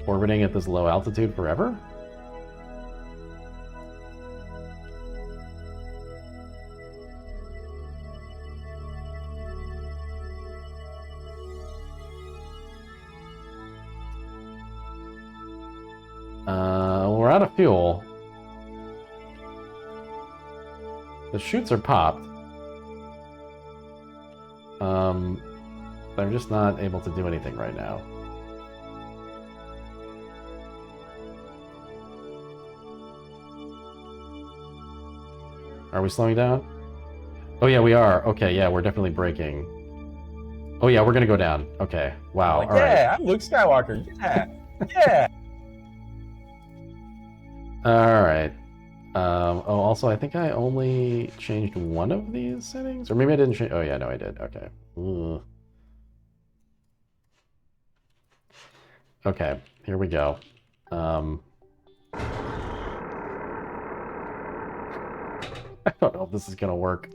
orbiting at this low altitude forever? We're out of fuel. The chutes are popped. I'm just not able to do anything right now. Are we slowing down? Oh yeah, we are. Okay, yeah, we're definitely braking. Oh yeah, we're gonna go down. Okay, wow. Like, all yeah, right. I'm Luke Skywalker. Yeah, yeah. All right. Oh, also, I think I only changed one of these settings, or maybe I didn't change. Oh yeah, no, I did. Okay. Ooh. Okay, here we go. I don't know if this is gonna work.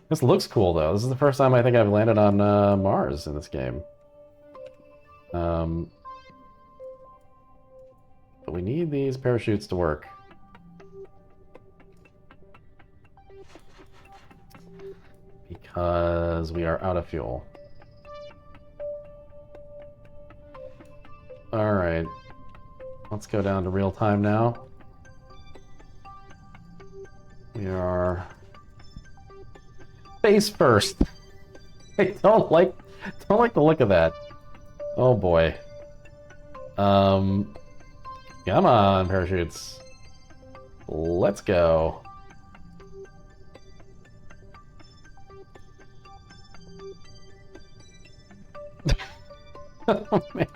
This looks cool though. This is the first time I think I've landed on Mars in this game. But we need these parachutes to work. Because we are out of fuel. Alright. Let's go down to real time now. We are face first. I don't like the look of that. Oh boy. Come on, parachutes. Let's go. Oh man.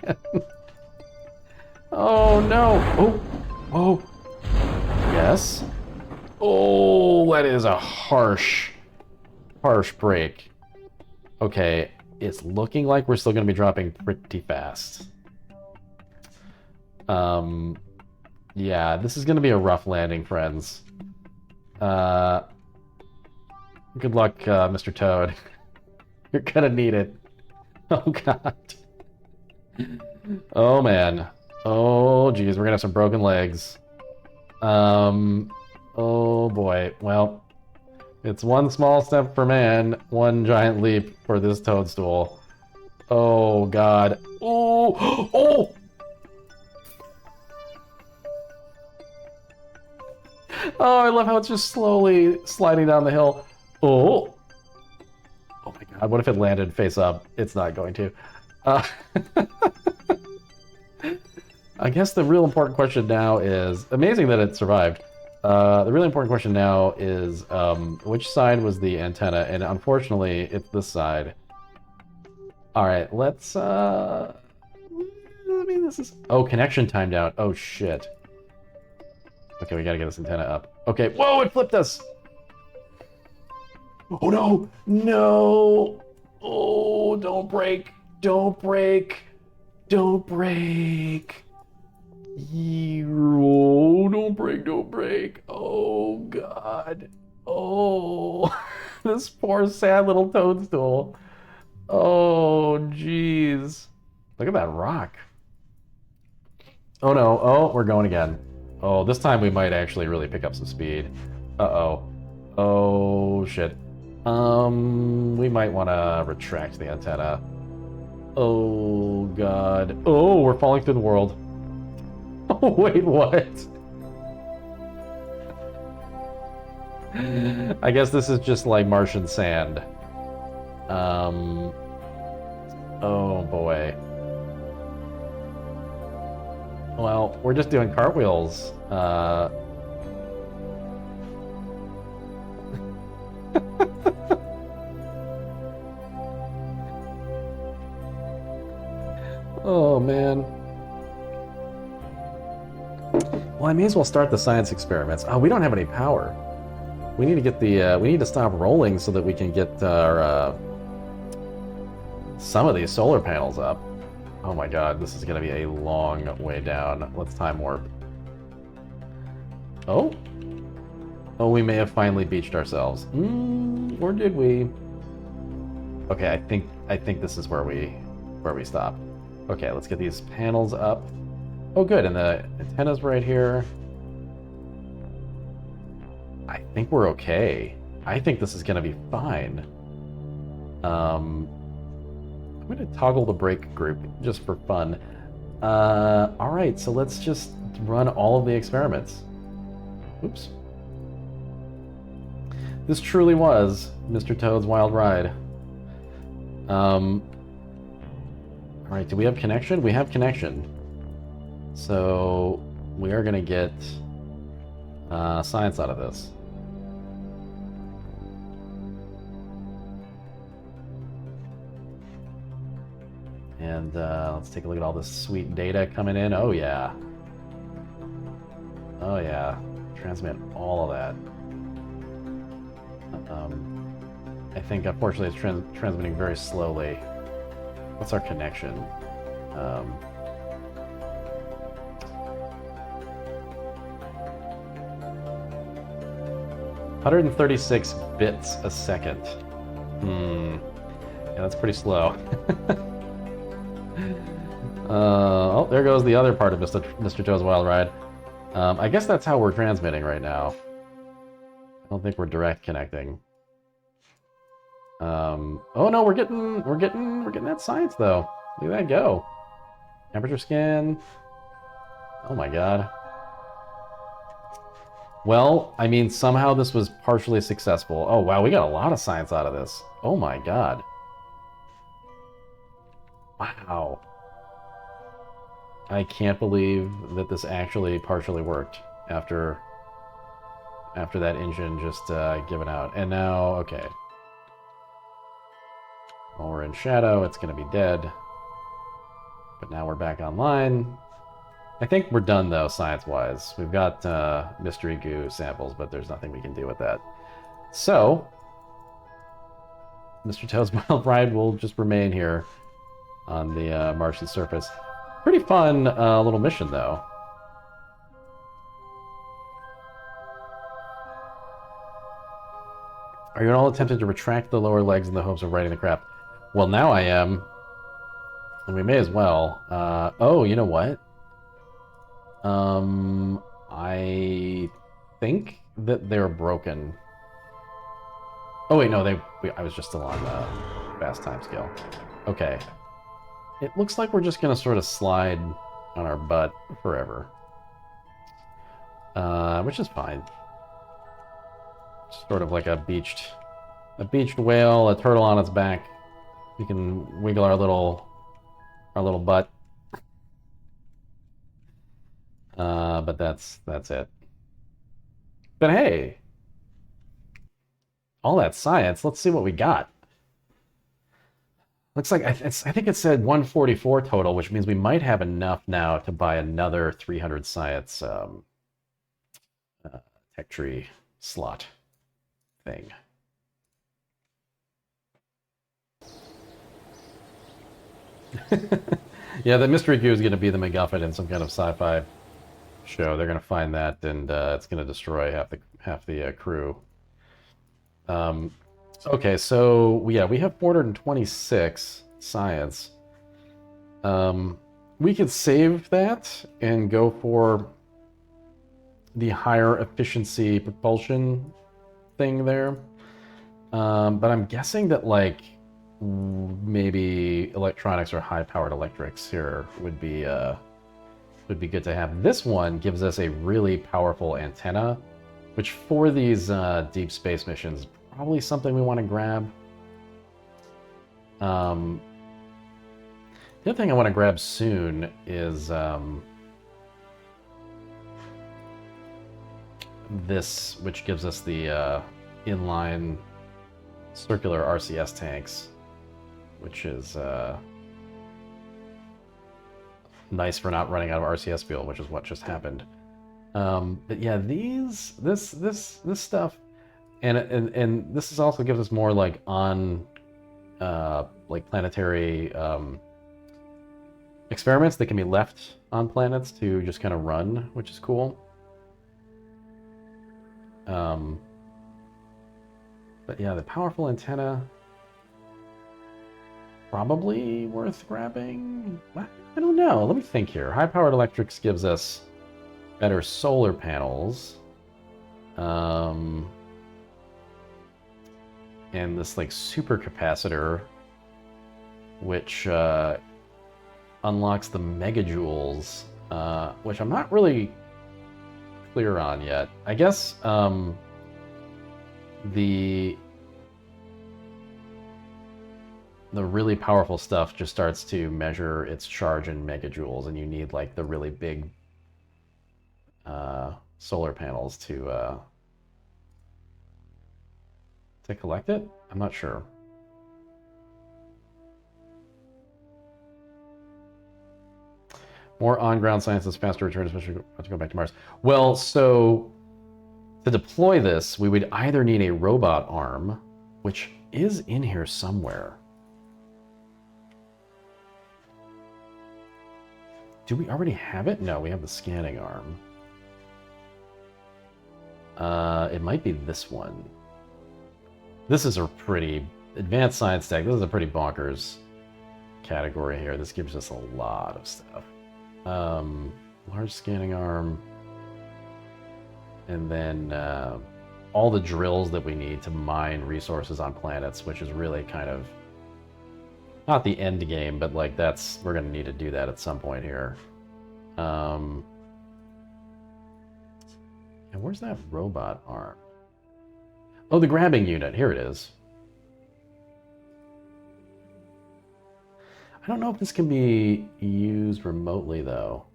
Oh no. Oh. Oh. Yes. Oh, that is a harsh break. Okay, it's looking like we're still going to be dropping pretty fast. Yeah, this is going to be a rough landing, friends. Good luck, Mr. Toad. You're going to need it. Oh, God. Oh, man. Oh, geez, we're going to have some broken legs. Oh, boy. Well, it's one small step for man, one giant leap for this toadstool. Oh, God. Oh! Oh! Oh, I love how it's just slowly sliding down the hill. Oh! Oh my God, what if it landed face up? It's not going to. I guess the real important question now is, amazing that it survived. The really important question now is which side was the antenna? And unfortunately, it's this side. All right, let's. I mean, this is. Oh, connection timed out. Oh shit. Okay, we gotta get this antenna up. Okay. Whoa! It flipped us. Oh no! No! Oh! Don't break! Don't break! Don't break! Oh, don't break, don't break. Oh, God. Oh, this poor sad little toadstool. Oh, jeez. Look at that rock. Oh, no. Oh, we're going again. Oh, this time we might actually really pick up some speed. Uh-oh. Oh, shit. We might want to retract the antenna. Oh, God. Oh, we're falling through the world. Oh, wait, what? I guess this is just like Martian sand. Oh boy. Well, we're just doing cartwheels. Oh man. Well, I may as well start the science experiments. Oh, we don't have any power. We need to get the, we need to stop rolling so that we can get our, some of these solar panels up. Oh my god, this is gonna be a long way down. Let's time warp. Oh? Oh, we may have finally beached ourselves. Or did we? Okay, I think this is where we stop. Okay, let's get these panels up. Oh good, and the antenna's right here. I think we're okay. I think this is gonna be fine. I'm gonna toggle the brake group just for fun. Alright, so let's just run all of the experiments. Oops. This truly was Mr. Toad's Wild Ride. Alright, do we have connection? We have connection. So we are gonna get science out of this. And let's take a look at all this sweet data coming in. Oh yeah. Oh yeah. Transmit all of that. I think unfortunately it's transmitting very slowly. What's our connection? 136 bits a second. Yeah, that's pretty slow. Oh, there goes the other part of Mr. Toad's Wild Ride. I guess that's how we're transmitting right now. I don't think we're direct connecting. Oh no, we're getting that science though. Look at that go. Temperature scan. Oh my god. Well, I mean, somehow this was partially successful. Oh wow, we got a lot of science out of this. Oh my god. Wow. I can't believe that this actually partially worked after that engine just given out. And now, okay. While we're in shadow, it's going to be dead. But now we're back online. I think we're done, though, science-wise. We've got mystery goo samples, but there's nothing we can do with that. So, Mr. Toad's Wild Ride will just remain here on the Martian surface. Pretty fun little mission, though. Are you at all attempting to retract the lower legs in the hopes of righting the craft? Well, now I am. And we may as well. Oh, you know what? I think that they're broken. Oh, wait, no, I was just still on the fast time scale. Okay. It looks like we're just going to sort of slide on our butt forever. Which is fine. Sort of like a beached whale, a turtle on its back. We can wiggle our little butt. But that's it. But hey, all that science. Let's see what we got. Looks like I think it said 144 total, which means we might have enough now to buy another 300 science tech tree slot thing. Yeah, the mystery goo is going to be the MacGuffin in some kind of sci-fi show. They're going to find that, and it's going to destroy half the crew. Okay, so yeah, we have 426 science. We could save that and go for the higher efficiency propulsion thing there. But I'm guessing that like maybe electronics or high-powered electrics here would be good to have. This one gives us a really powerful antenna, which for these deep space missions, probably something we want to grab. The other thing I want to grab soon is this, which gives us the inline circular RCS tanks, which is nice for not running out of RCS fuel, which is what just happened. But yeah, this stuff, and this is also gives us more like on like planetary experiments that can be left on planets to just kind of run, which is cool. But yeah, the powerful antenna, probably worth grabbing. I don't know. Let me think here. High-powered electrics gives us better solar panels. And this like supercapacitor, which unlocks the megajoules, which I'm not really clear on yet. I guess the really powerful stuff just starts to measure its charge in megajoules, and you need like the really big solar panels to collect it. I'm not sure. More on-ground science is faster return, especially to go back to Mars. Well, so to deploy this, we would either need a robot arm, which is in here somewhere. Do we already have it? No, we have the scanning arm. It might be this one. This is a pretty advanced science tech. This is a pretty bonkers category here. This gives us a lot of stuff. Large scanning arm. And then all the drills that we need to mine resources on planets, which is really kind of not the end game, but like we're going to need to do that at some point here. And where's that robot arm? Oh, the grabbing unit. Here it is. I don't know if this can be used remotely, though.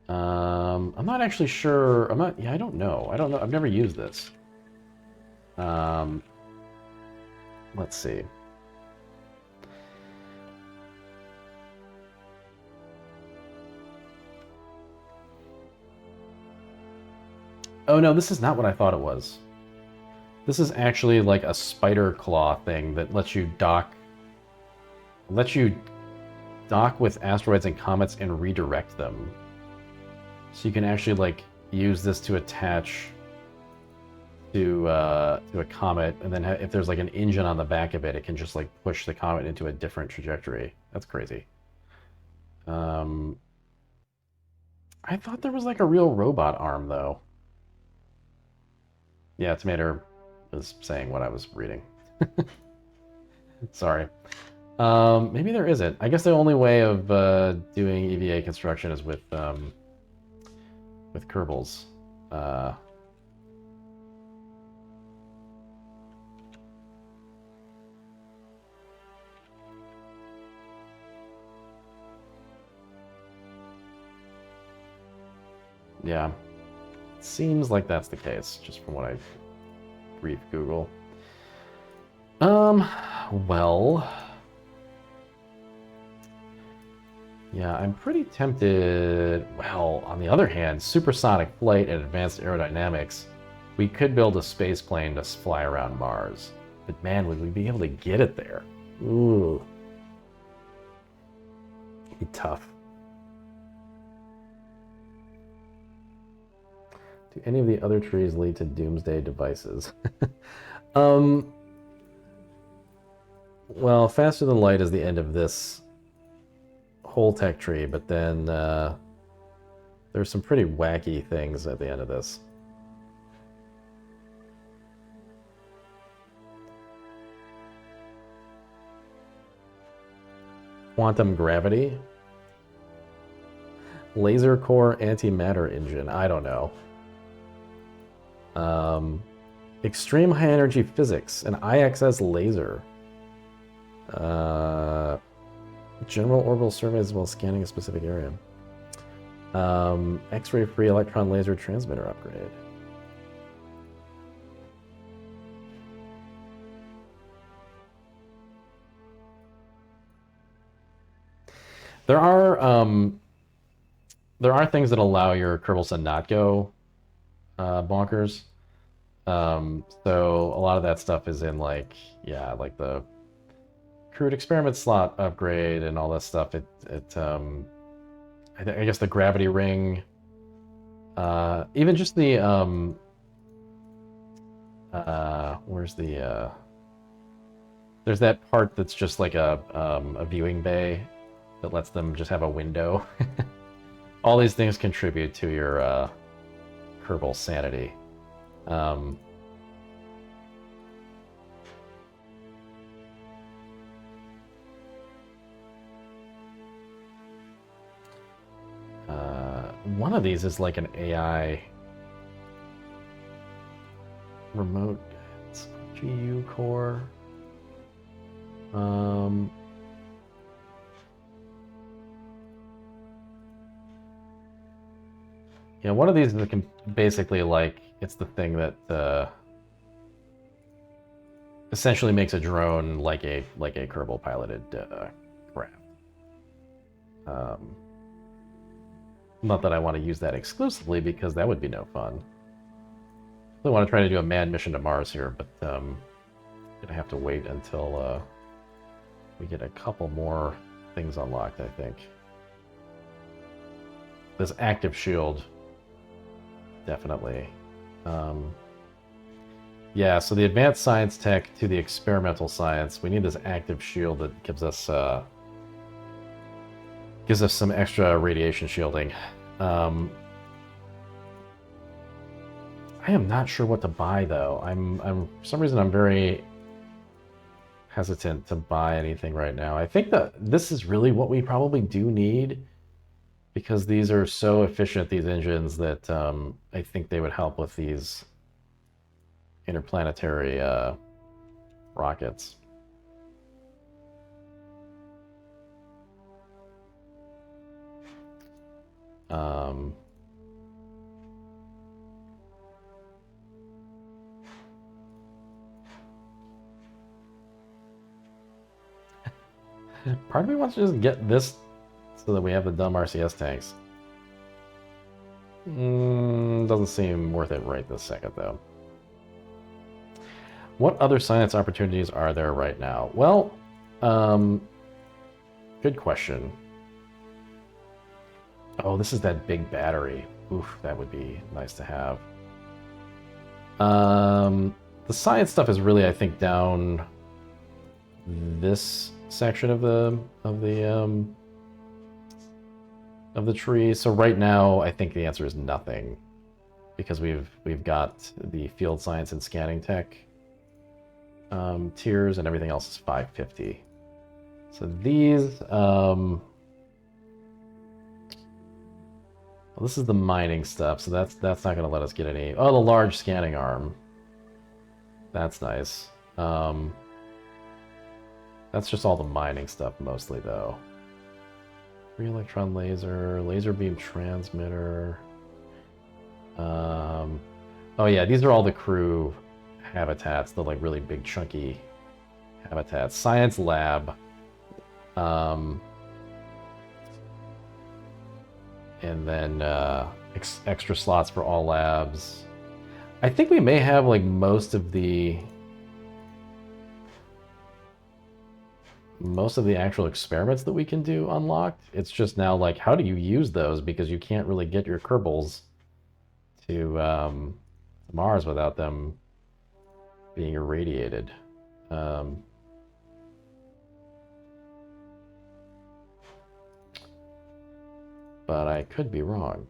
I'm not actually sure. Yeah, I don't know. I've never used this. Let's see. Oh no, this is not what I thought it was. This is actually like a spider claw thing that lets you dock with asteroids and comets and redirect them. So you can actually like use this to attach to a comet, and then if there's like an engine on the back of it, it can just like push the comet into a different trajectory. That's crazy. I thought there was like a real robot arm though. Yeah, Tomato was saying what I was reading. Sorry. Maybe there isn't. I guess the only way of doing EVA construction is with Kerbals. Yeah. seems like that's the case, just from what I brief Google. Well, yeah, I'm pretty tempted. Well, on the other hand, supersonic flight and advanced aerodynamics, we could build a space plane to fly around Mars. But man, would we be able to get it there? Ooh. It'd be tough. Do any of the other trees lead to doomsday devices? Well, faster than light is the end of this whole tech tree, but then there's some pretty wacky things at the end of this. Quantum gravity? Laser core antimatter engine? I don't know. Extreme high energy physics, an IXS laser. General orbital surveys while scanning a specific area. X-ray free electron laser transmitter upgrade. There are things that allow your Kerbal to not go bonkers. So a lot of that stuff is in like the crude experiment slot upgrade and all that stuff. I guess the gravity ring, even just the there's that part that's just like a viewing bay that lets them just have a window. All these things contribute to your Kerbal sanity. One of these is like an AI remote GU core. Yeah, one of these is basically like it's the thing that essentially makes a drone like a Kerbal piloted craft. Not that I want to use that exclusively because that would be no fun. I want to try to do a manned mission to Mars here, but I'm gonna have to wait until we get a couple more things unlocked, I think. This active shield, definitely. Yeah, so the advanced science tech to the experimental science, we need this active shield that gives us some extra radiation shielding. I am not sure what to buy though. I'm for some reason I'm very hesitant to buy anything right now. I think that this is really what we probably do need because these are so efficient, these engines, that I think they would help with these interplanetary rockets. Part of me wants to just get this so that we have the dumb RCS tanks. Doesn't seem worth it right this second, though. What other science opportunities are there right now? Well, good question. Oh, this is that big battery. Oof, that would be nice to have. The science stuff is really, I think, down this section of the tree. So right now, I think the answer is nothing, because we've got the field science and scanning tech tiers, and everything else is 550. So these, well, this is the mining stuff, so that's not going to let us get any. Oh, the large scanning arm. That's nice. That's just all the mining stuff mostly, though. Free electron laser, laser beam transmitter. Oh yeah, these are all the crew habitats, the like really big chunky habitats. Science lab. And then extra slots for all labs. I think we may have like most of the actual experiments that we can do unlocked. It's just now like, how do you use those? Because you can't really get your Kerbals to Mars without them being irradiated. But I could be wrong.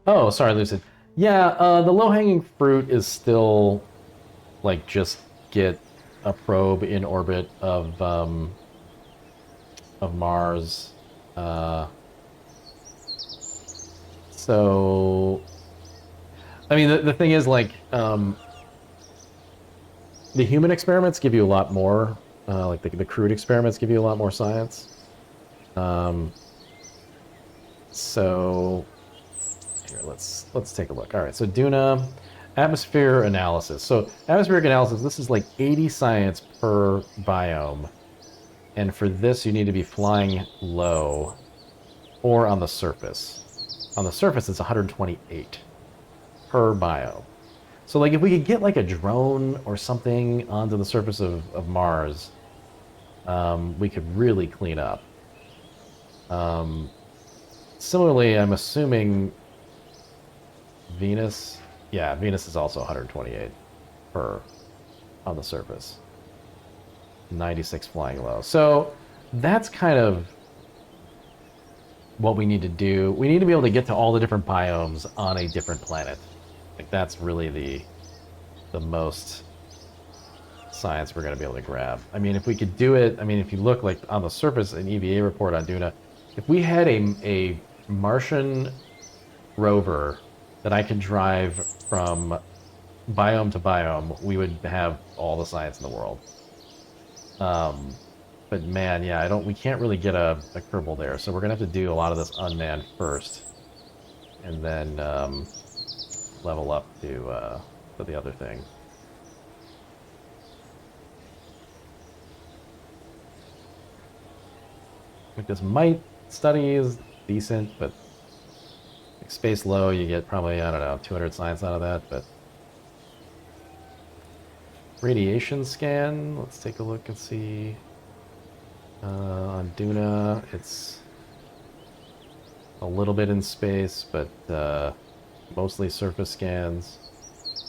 Oh, sorry, Lucid. Yeah, the low-hanging fruit is still like just get a probe in orbit of Mars. So, I mean, the thing is, like, the human experiments give you a lot more. Like the crude experiments give you a lot more science. So here, let's take a look. All right, so Duna, atmosphere analysis. So atmospheric analysis, this is like 80 science per biome. And for this, you need to be flying low or on the surface. On the surface, it's 128 per biome. So like if we could get like a drone or something onto the surface of Mars, we could really clean up. Similarly, I'm assuming Venus, yeah, Venus is also 128 per on the surface. 96 flying low. So that's kind of what we need to do. We need to be able to get to all the different biomes on a different planet. Like that's really the most science we're going to be able to grab. I mean, if we could do it, I mean, if you look like on the surface, an EVA report on Duna, if we had a Martian rover that I could drive from biome to biome, we would have all the science in the world. But man, yeah, we can't really get a Kerbal there, so we're gonna have to do a lot of this unmanned first, and then level up to the other thing. Like this might study is decent, but like space low, you get probably, I don't know, 200 science out of that, but radiation scan, let's take a look and see. On Duna, it's a little bit in space, but mostly surface scans.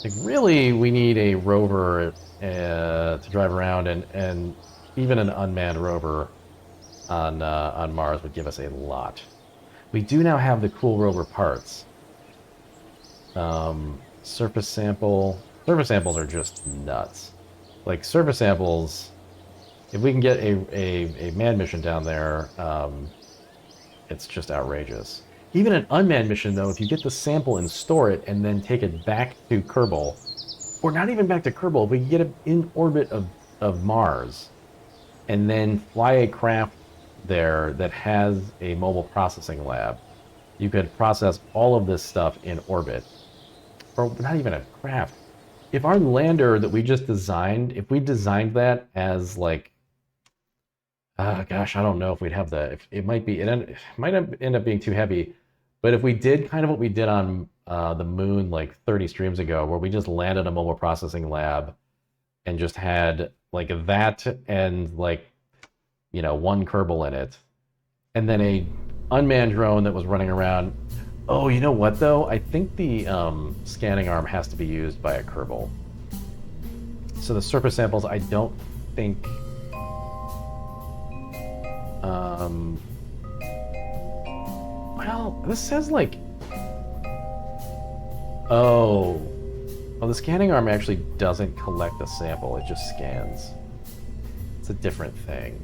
Like really, we need a rover to drive around, and even an unmanned rover on Mars would give us a lot. We do now have the cool rover parts. Surface sample. Surface samples are just nuts. Like surface samples, if we can get a manned mission down there, it's just outrageous. Even an unmanned mission, though, if you get the sample and store it and then take it back to Kerbal, or not even back to Kerbal, if we can get it in orbit of Mars, and then fly a craft there that has a mobile processing lab, you could process all of this stuff in orbit. Or not even a craft. If our lander that we just designed, if we designed that as like, gosh, I don't know if we'd have it might end up being too heavy, but if we did kind of what we did on the moon like 30 streams ago, where we just landed a mobile processing lab and just had like that and like, you know, one Kerbal in it, and then a unmanned drone that was running around. Oh, you know what though? I think the scanning arm has to be used by a Kerbal. So the surface samples, I don't think. Well, this says like. Oh, the scanning arm actually doesn't collect a sample; it just scans. It's a different thing.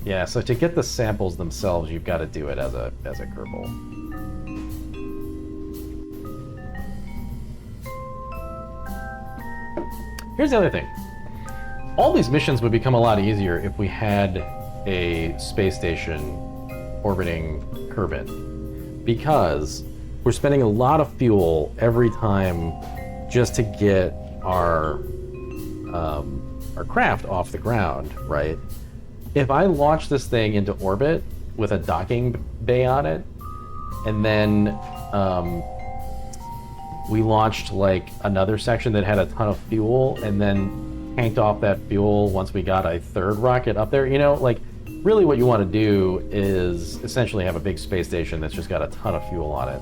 Yeah, so to get the samples themselves, you've got to do it as a Kerbal. Here's the other thing. All these missions would become a lot easier if we had a space station orbiting Kerbin. Because we're spending a lot of fuel every time just to get our craft off the ground, right? If I launch this thing into orbit with a docking bay on it, and then we launched like another section that had a ton of fuel, and then tanked off that fuel once we got a third rocket up there, you know, like really what you want to do is essentially have a big space station that's just got a ton of fuel on it.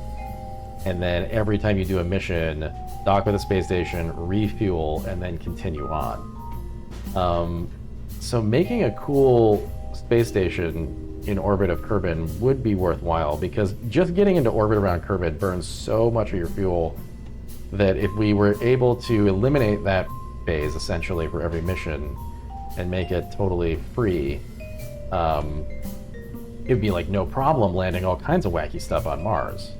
And then every time you do a mission, dock with a space station, refuel, and then continue on. So making a cool space station in orbit of Kerbin would be worthwhile, because just getting into orbit around Kerbin burns so much of your fuel that if we were able to eliminate that phase essentially for every mission and make it totally free, it'd be like no problem landing all kinds of wacky stuff on Mars.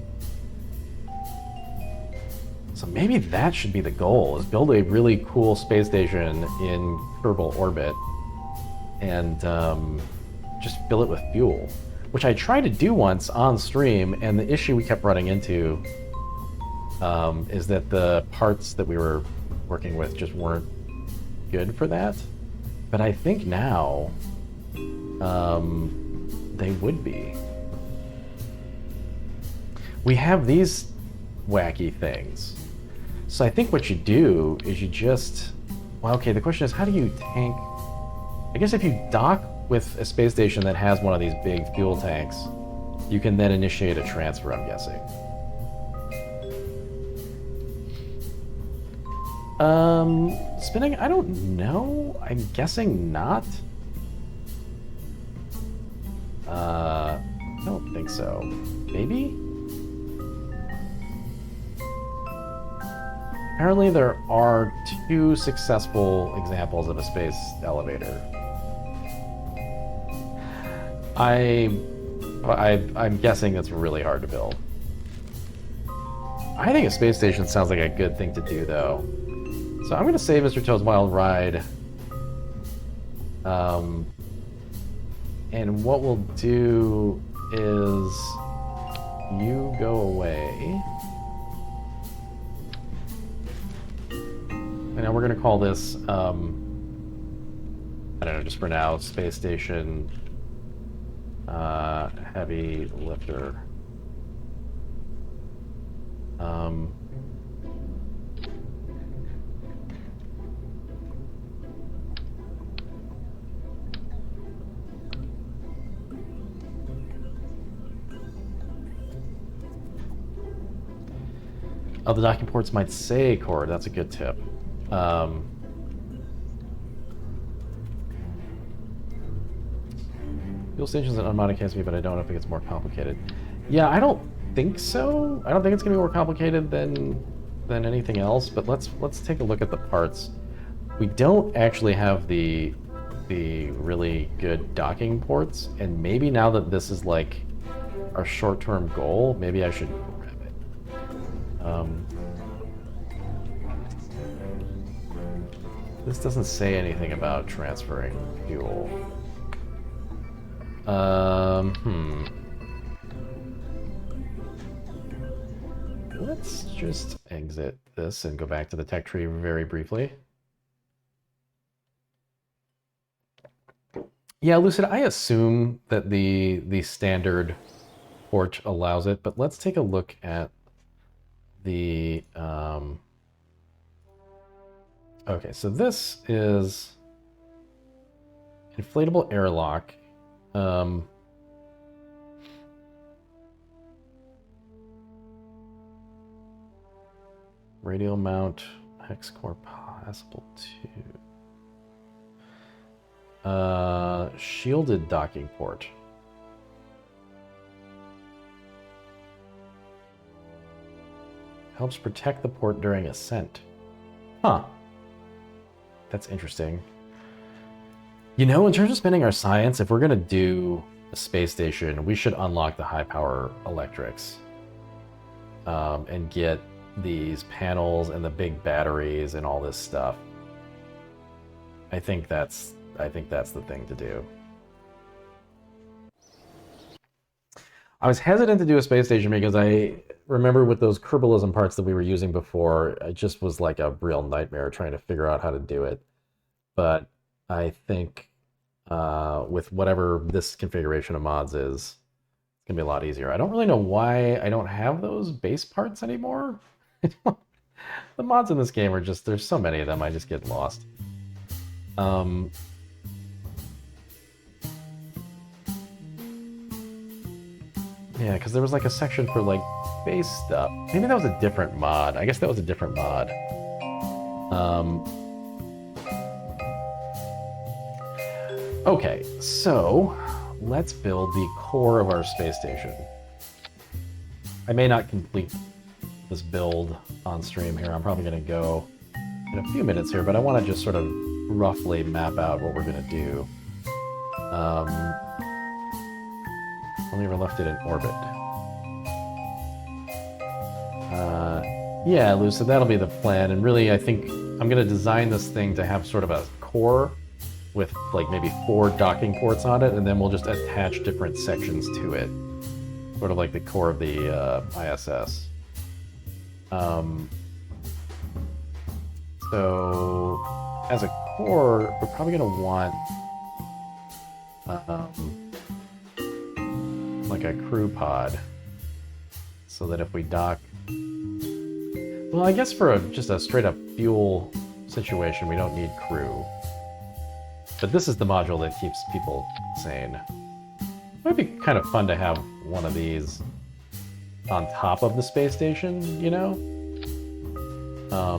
So maybe that should be the goal, is build a really cool space station in Kerbal orbit and just fill it with fuel, which I tried to do once on stream, and the issue we kept running into is that the parts that we were working with just weren't good for that. But I think now they would be. We have these wacky things. So I think what you do is you just, well, okay, the question is, how do you tank? I guess if you dock with a space station that has one of these big fuel tanks, you can then initiate a transfer, I'm guessing. Spinning, I don't know. I'm guessing not. I don't think so. Maybe? Apparently there are 2 successful examples of a space elevator. I'm guessing that's really hard to build. I think a space station sounds like a good thing to do, though. So I'm going to save Mr. Toad's Wild Ride. And what we'll do is you go away. And now we're going to call this, I don't know, just for now, Space Station Heavy Lifter. Oh, the docking ports might say cord. That's a good tip. Fuel stations and unmodded KSB, but I don't know if it gets more complicated. Yeah, I don't think so. I don't think it's gonna be more complicated than anything else. But let's take a look at the parts. We don't actually have the really good docking ports, and maybe now that this is like our short-term goal, maybe I should grab it. This doesn't say anything about transferring fuel. Let's just exit this and go back to the tech tree very briefly. Yeah, Lucid, I assume that the standard port allows it, but let's take a look at the okay, so this is inflatable airlock. Radial mount, hex core possible too. Shielded docking port. Helps protect the port during ascent. Huh. That's interesting. You know, in terms of spending our science, if we're gonna do a space station, we should unlock the high power electrics. And get these panels and the big batteries and all this stuff. I think that's the thing to do. I was hesitant to do a space station because remember with those Kerbalism parts that we were using before, it just was like a real nightmare trying to figure out how to do it. But I think with whatever this configuration of mods is, it's gonna be a lot easier. I don't really know why I don't have those base parts anymore. The mods in this game are just, there's so many of them, I just get lost. Yeah, because there was like a section for like base stuff. Maybe that was a different mod. I guess that was a different mod. Okay, so let's build the core of our space station. I may not complete this build on stream here. I'm probably going to go in a few minutes here, but I want to just sort of roughly map out what we're going to do. Only ever left it in orbit. Yeah, Lou, so that'll be the plan. And really, I think I'm going to design this thing to have sort of a core with like maybe 4 docking ports on it, and then we'll just attach different sections to it. Sort of like the core of the ISS. So, as a core, we're probably going to want like a crew pod, so that if we dock... Well, I guess for just a straight-up fuel situation, we don't need crew. But this is the module that keeps people sane. It might be kind of fun to have one of these on top of the space station, you know? So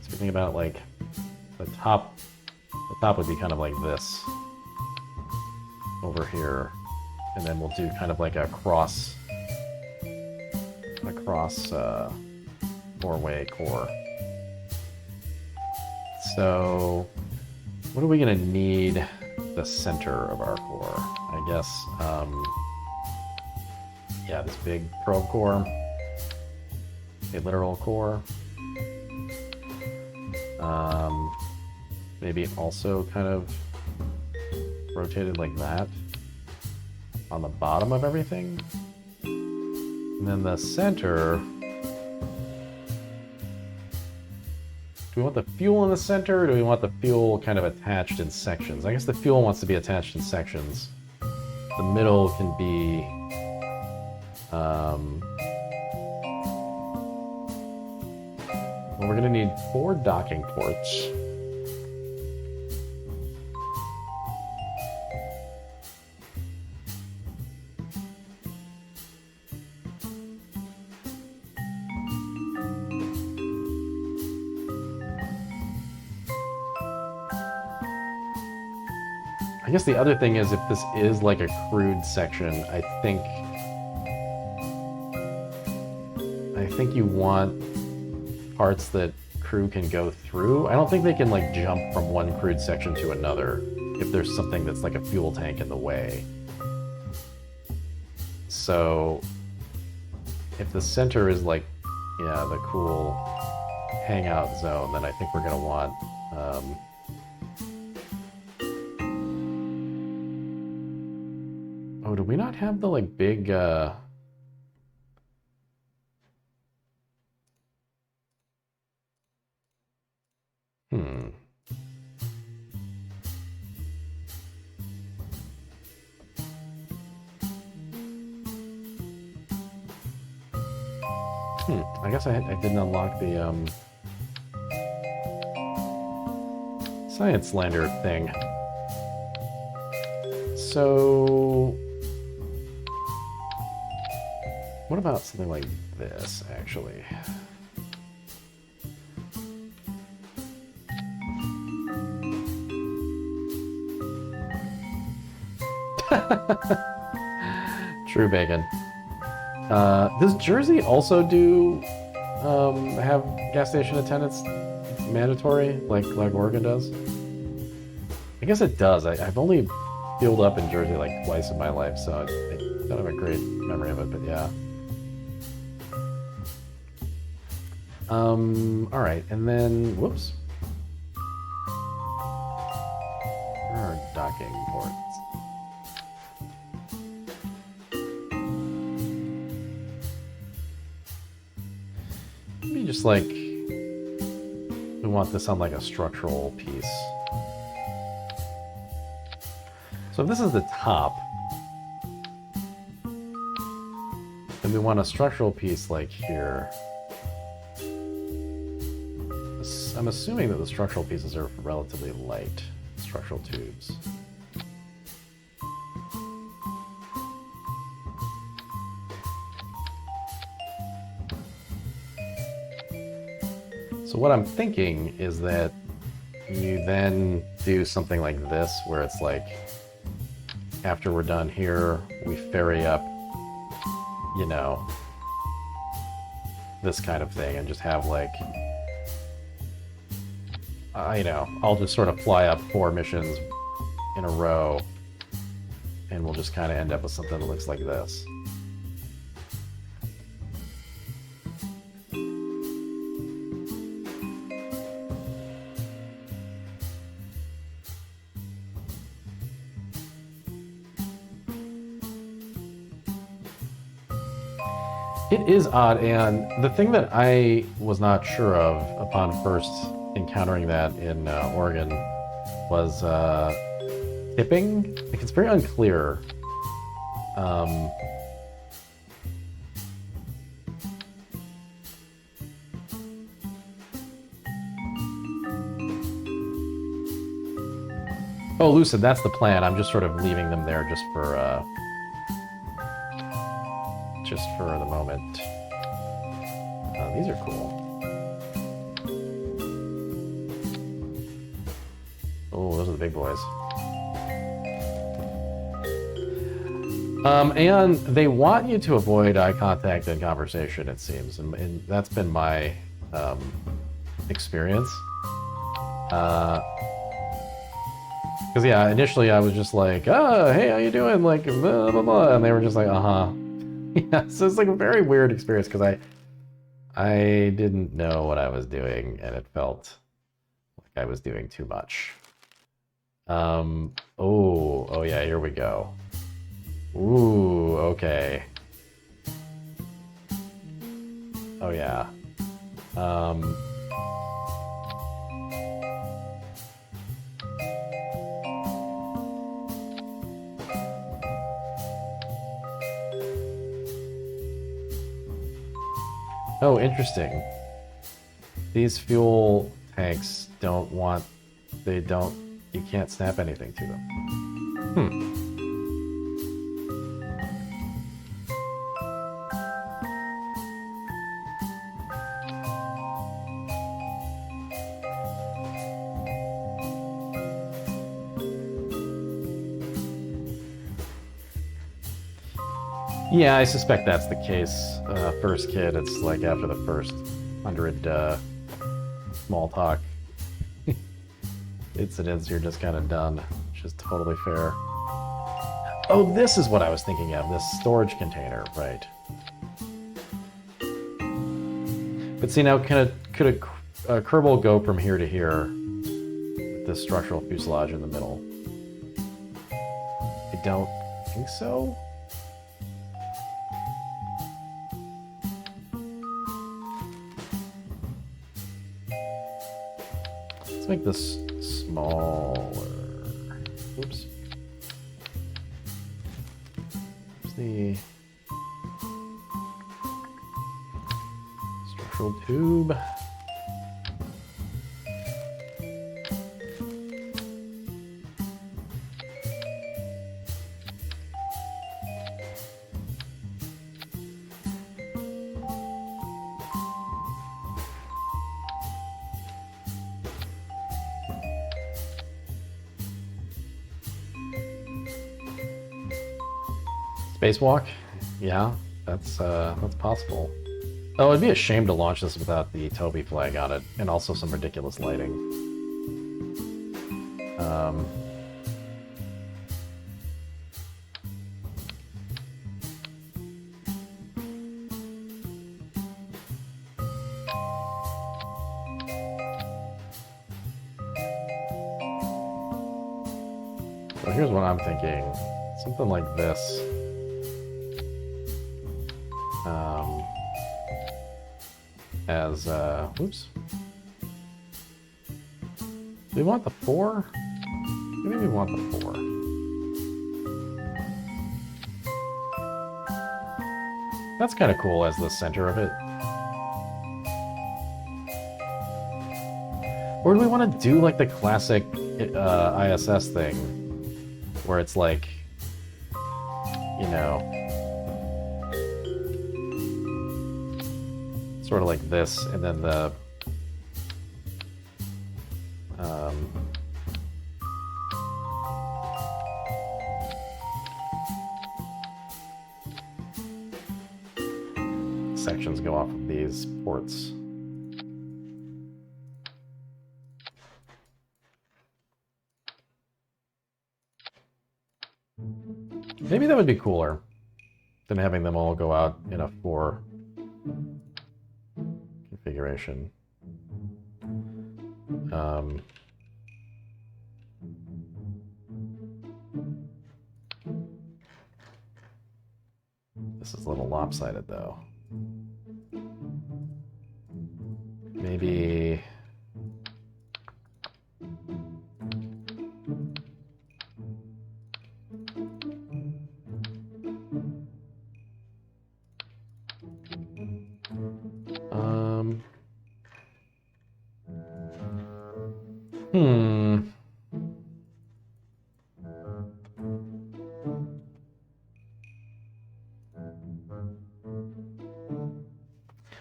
we think about like the top would be kind of like this over here, and then we'll do kind of like a cross four-way core. So what are we gonna need the center of our core? I guess yeah, this big probe core, a literal core. Maybe also kind of rotated like that on the bottom of everything. And then the center, do we want the fuel in the center, or do we want the fuel kind of attached in sections? I guess the fuel wants to be attached in sections. The middle can be well, we're gonna need 4 docking ports. I guess the other thing is, if this is like a crewed section, I think you want parts that crew can go through. I don't think they can like jump from one crewed section to another if there's something that's like a fuel tank in the way. So if the center is like, yeah, the cool hangout zone, then I think we're gonna want oh, do we not have the like big I guess I didn't unlock the science lander thing. So what about something like this, actually? True bacon. Does Jersey also do have gas station attendants mandatory, like Oregon does? I guess it does. I've only fueled up in Jersey like twice in my life, so I don't have a great memory of it, but yeah. Alright, and then, whoops. Where are docking ports? just like, we want this on like a structural piece. So if this is the top, then we want a structural piece like here. I'm assuming that the structural pieces are relatively light, structural tubes. So what I'm thinking is that you then do something like this, where it's like, after we're done here, we ferry up, you know, this kind of thing, and just have like, you know, I'll just sort of fly up 4 missions in a row, and we'll just kind of end up with something that looks like this. It is odd, and the thing that I was not sure of upon first encountering that in Oregon was tipping. Like, it's very unclear. Oh, Lucid, that's the plan. I'm just sort of leaving them there just for the moment. These are cool. Oh, those are the big boys. And they want you to avoid eye contact and conversation, it seems, and that's been my experience. Because yeah, initially I was just like, "Oh, hey, how you doing?" Like, blah, blah, blah, and they were just like, "Uh-huh." Yeah, so it's like a very weird experience because I didn't know what I was doing, and it felt like I was doing too much. Oh yeah, here we go. Ooh, okay. Oh yeah. Oh, interesting. These fuel tanks you can't snap anything to them. Yeah, I suspect that's the case. First kid, it's like after the first 100 small talk incidents, you're just kind of done, which is totally fair. Oh, this is what I was thinking of, this storage container, right. But see, now could a Kerbal go from here to here with this structural fuselage in the middle? I don't think so. Let's make this smaller. Oops. Where's the structural tube? Spacewalk? Yeah, that's possible. Oh, it'd be a shame to launch this without the Toby flag on it, and also some ridiculous lighting. So here's what I'm thinking. Something like this. as, oops. Do we want the 4? Maybe we want the 4. That's kind of cool as the center of it. Or do we want to do like the classic ISS thing, where it's like, you know, sort of like this, and then the sections go off of these ports. Maybe that would be cooler than having them all go out in a 4 configuration. This is a little lopsided, though. Maybe...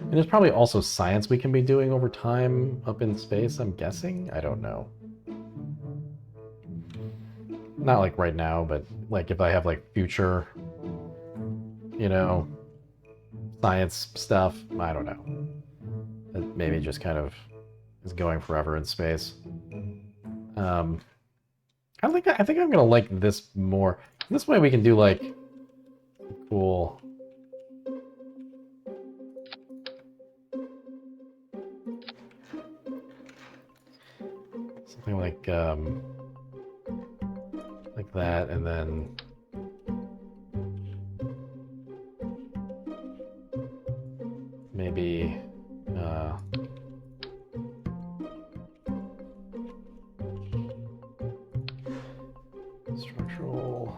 And there's probably also science we can be doing over time up in space, I'm guessing? I don't know. Not like right now, but like if I have like future, you know, science stuff, I don't know. It maybe just kind of is going forever in space. I think I'm gonna like this more. This way we can do like cool. Something like that, and then maybe structural.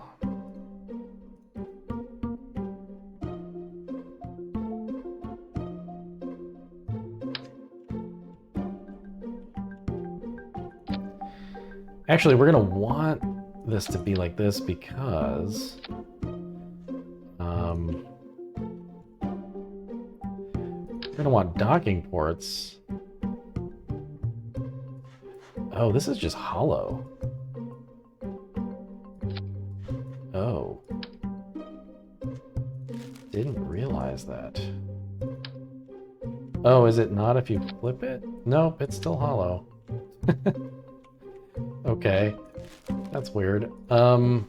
Actually, we're going to want this to be like this because we're going to want docking ports. Oh, this is just hollow. Oh. Didn't realize that. Oh, is it not if you flip it? Nope, it's still hollow. Okay, that's weird. Oh,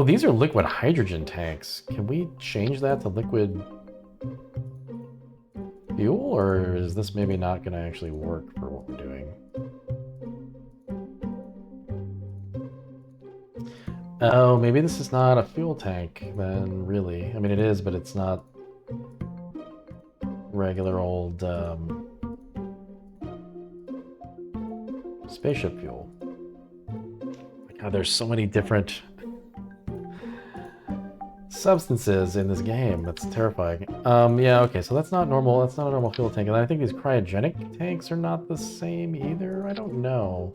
these are liquid hydrogen tanks. Can we change that to liquid fuel, or is this maybe not going to actually work for what we're doing? Oh, maybe this is not a fuel tank, then, really. I mean, it is, but it's not regular old spaceship fuel. God, there's so many different substances in this game. That's terrifying. Yeah, okay, so that's not normal. That's not a normal fuel tank. And I think these cryogenic tanks are not the same either. I don't know.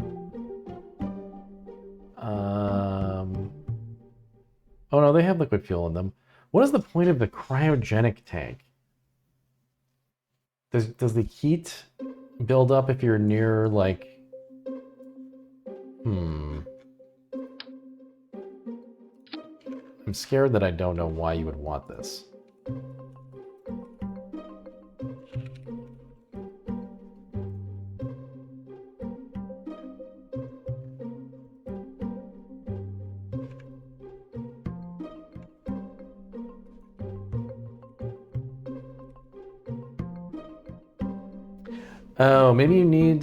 Oh no, they have liquid fuel in them. What is the point of the cryogenic tank? Does the heat build up if you're near, like... I'm scared that I don't know why you would want this. Oh, maybe you need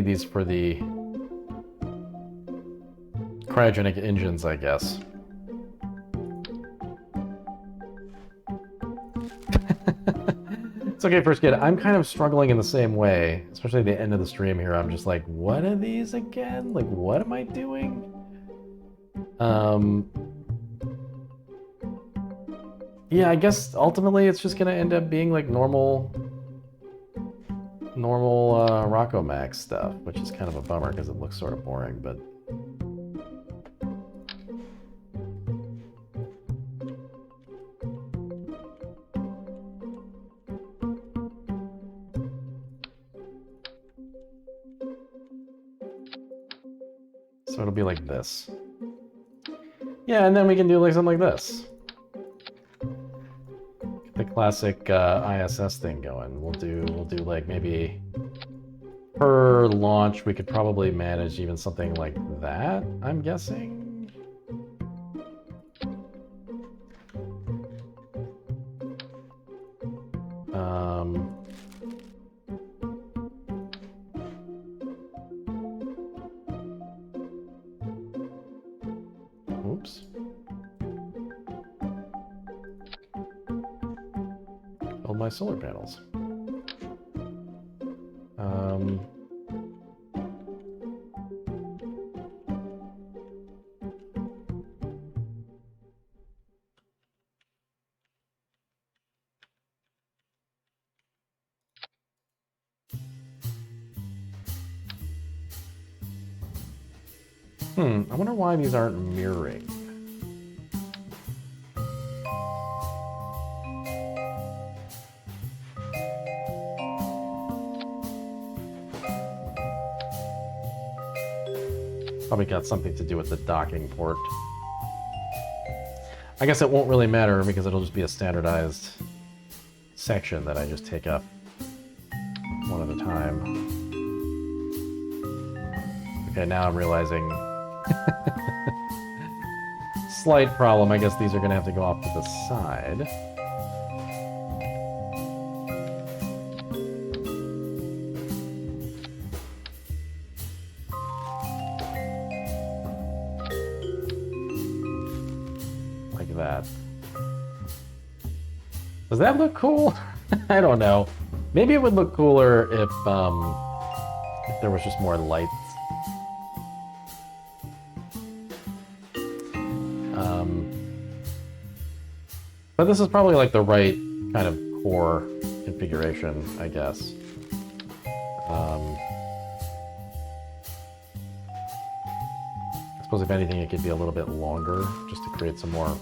these for the cryogenic engines, I guess. It's okay, First Kid. I'm kind of struggling in the same way, especially at the end of the stream here. I'm just like, what are these again? Like, what am I doing? Yeah, I guess ultimately it's just gonna end up being like normal Rocco Max stuff, which is kind of a bummer because it looks sort of boring, but so it'll be like this. Yeah, and then we can do like something like this. The classic ISS thing going. We'll do like maybe per launch we could probably manage even something like that, I'm guessing. Oops. Build my solar panels. I wonder why these aren't mirroring. Probably got something to do with the docking port. I guess it won't really matter because it'll just be a standardized section that I just take up one at a time. Okay, now I'm realizing slight problem. I guess these are going to have to go off to the side. Like that. Does that look cool? I don't know. Maybe it would look cooler if there was just more lights. But this is probably like the right kind of core configuration, I guess. I suppose if anything, it could be a little bit longer just to create some more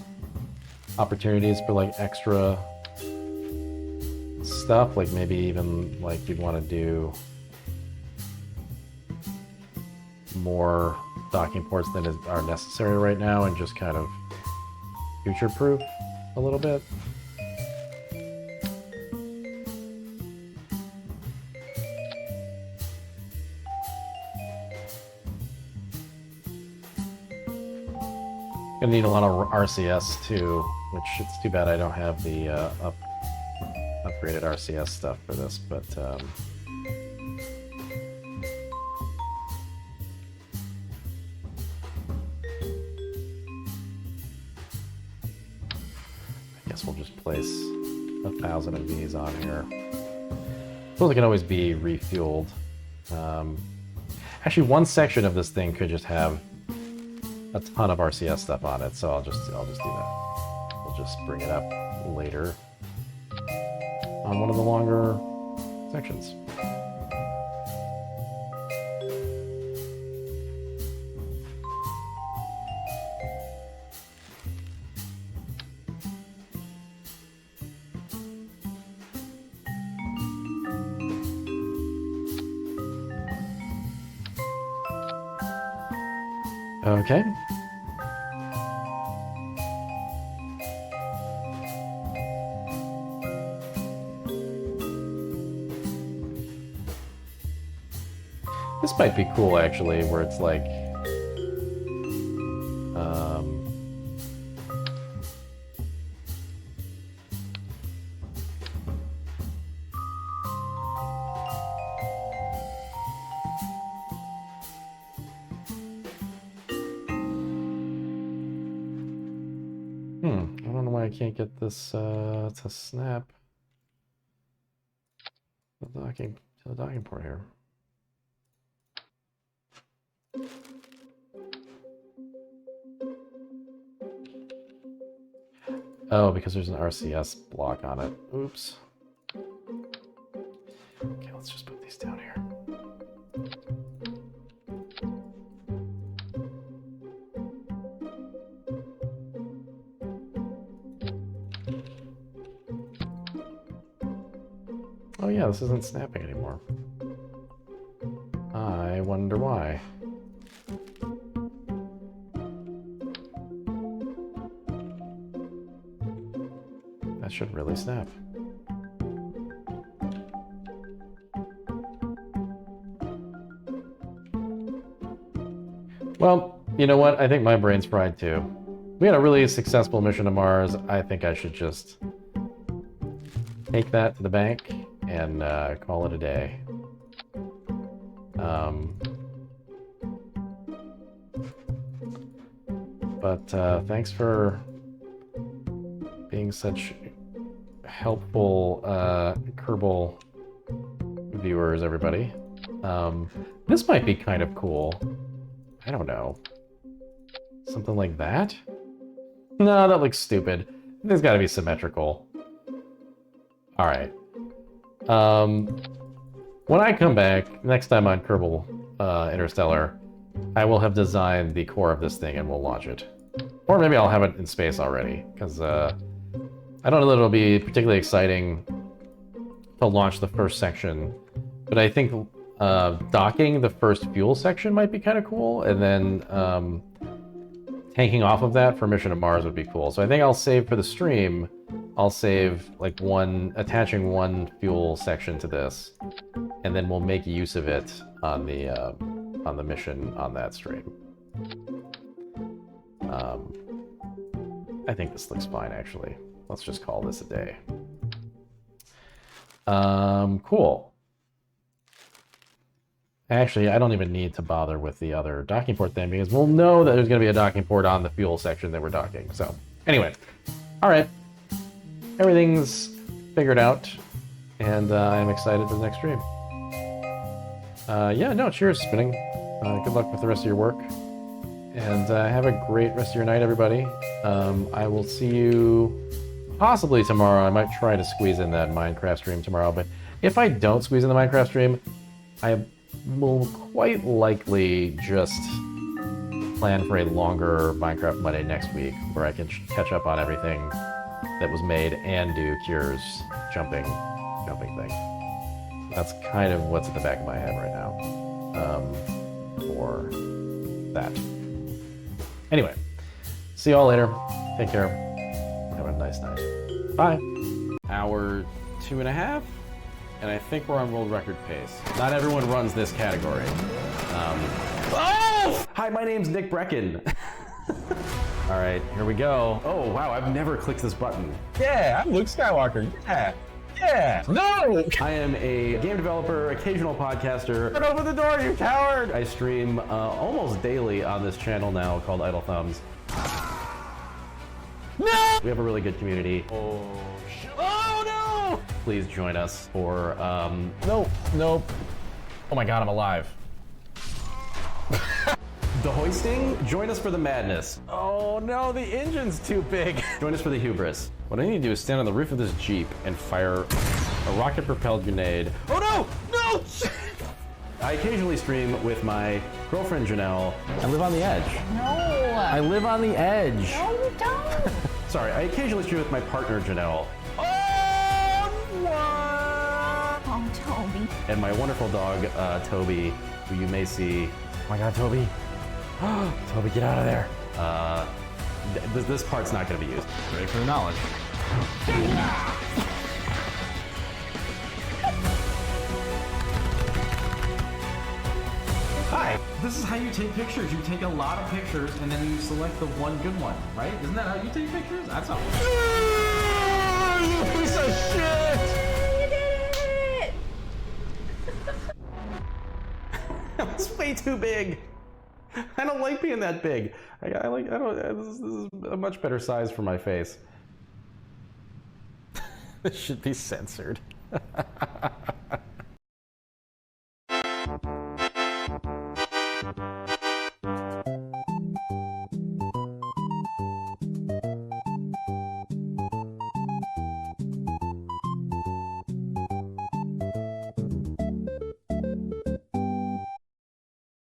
opportunities for like extra stuff. Like maybe even like you'd want to do more docking ports than are necessary right now and just kind of future-proof a little bit. Gonna need a lot of RCS too, which it's too bad I don't have the upgraded RCS stuff for this, but I guess we'll just place 1,000 of these on here. Those can always be refueled. Actually, one section of this thing could just have a ton of RCS stuff on it, so I'll just do that. We'll just bring it up later on one of the longer sections. Okay. This might be cool, actually, where it's like... I can't get this to snap the docking port here. Oh, because there's an RCS block on it. Oops. Okay, let's just put these down here. Oh yeah, this isn't snapping anymore. I wonder why. That should really snap. Well, you know what? I think my brain's fried too. We had a really successful mission to Mars. I think I should just take that to the bank and call it a day. But thanks for being such helpful Kerbal viewers, everybody. This might be kind of cool. I don't know. Something like that? No, that looks stupid. There's got to be symmetrical. All right. When I come back next time on Kerbal Interstellar, I will have designed the core of this thing and we'll launch it. Or maybe I'll have it in space already, because I don't know that it'll be particularly exciting to launch the first section, but I think docking the first fuel section might be kind of cool, and then tanking off of that for Mission to Mars would be cool. So I think I'll save for the stream. I'll save like attaching one fuel section to this, and then we'll make use of it on the mission on that stream. I think this looks fine, actually. Let's just call this a day. Cool. Actually, I don't even need to bother with the other docking port thing, because we'll know that there's going to be a docking port on the fuel section that we're docking. So, anyway. All right. Everything's figured out, and I'm excited for the next stream. Yeah, no, cheers, Spinning. Good luck with the rest of your work. And have a great rest of your night, everybody. I will see you possibly tomorrow. I might try to squeeze in that Minecraft stream tomorrow, but if I don't squeeze in the Minecraft stream, I will quite likely just plan for a longer Minecraft Monday next week, where I can catch up on everything that was made and do Cure's jumping thing. That's kind of what's at the back of my head right now for that. Anyway, see you all later. Take care. Have a nice night. Bye. Hour 2.5, and I think we're on world record pace. Not everyone runs this category. Oh! Hi, my name's Nick Brecken. All right, here we go. Oh, wow, I've never clicked this button. Yeah, I'm Luke Skywalker. Yeah. Yeah. No! I am a game developer, occasional podcaster. Turn over the door, you coward! I stream almost daily on this channel now called Idle Thumbs. No! We have a really good community. Oh, no! Please join us for, Nope. oh my god, I'm alive. The hoisting? Join us for the madness. Oh no, the engine's too big. Join us for the hubris. What I need to do is stand on the roof of this Jeep and fire a rocket-propelled grenade. Oh no! No! I occasionally stream with my girlfriend Janelle. I live on the edge. No. I live on the edge. No, you don't. Sorry, I occasionally stream with my partner Janelle. Oh, Toby. And my wonderful dog, Toby, who you may see. Oh my god, Toby. Toby, get out of there. This part's not going to be used. Ready for the knowledge. Hi. This is how you take pictures. You take a lot of pictures and then you select the one good one, right? Isn't that how you take pictures? That's how. You piece of shit! You did it! That was way too big. I don't like being that big. This is a much better size for my face. This should be censored.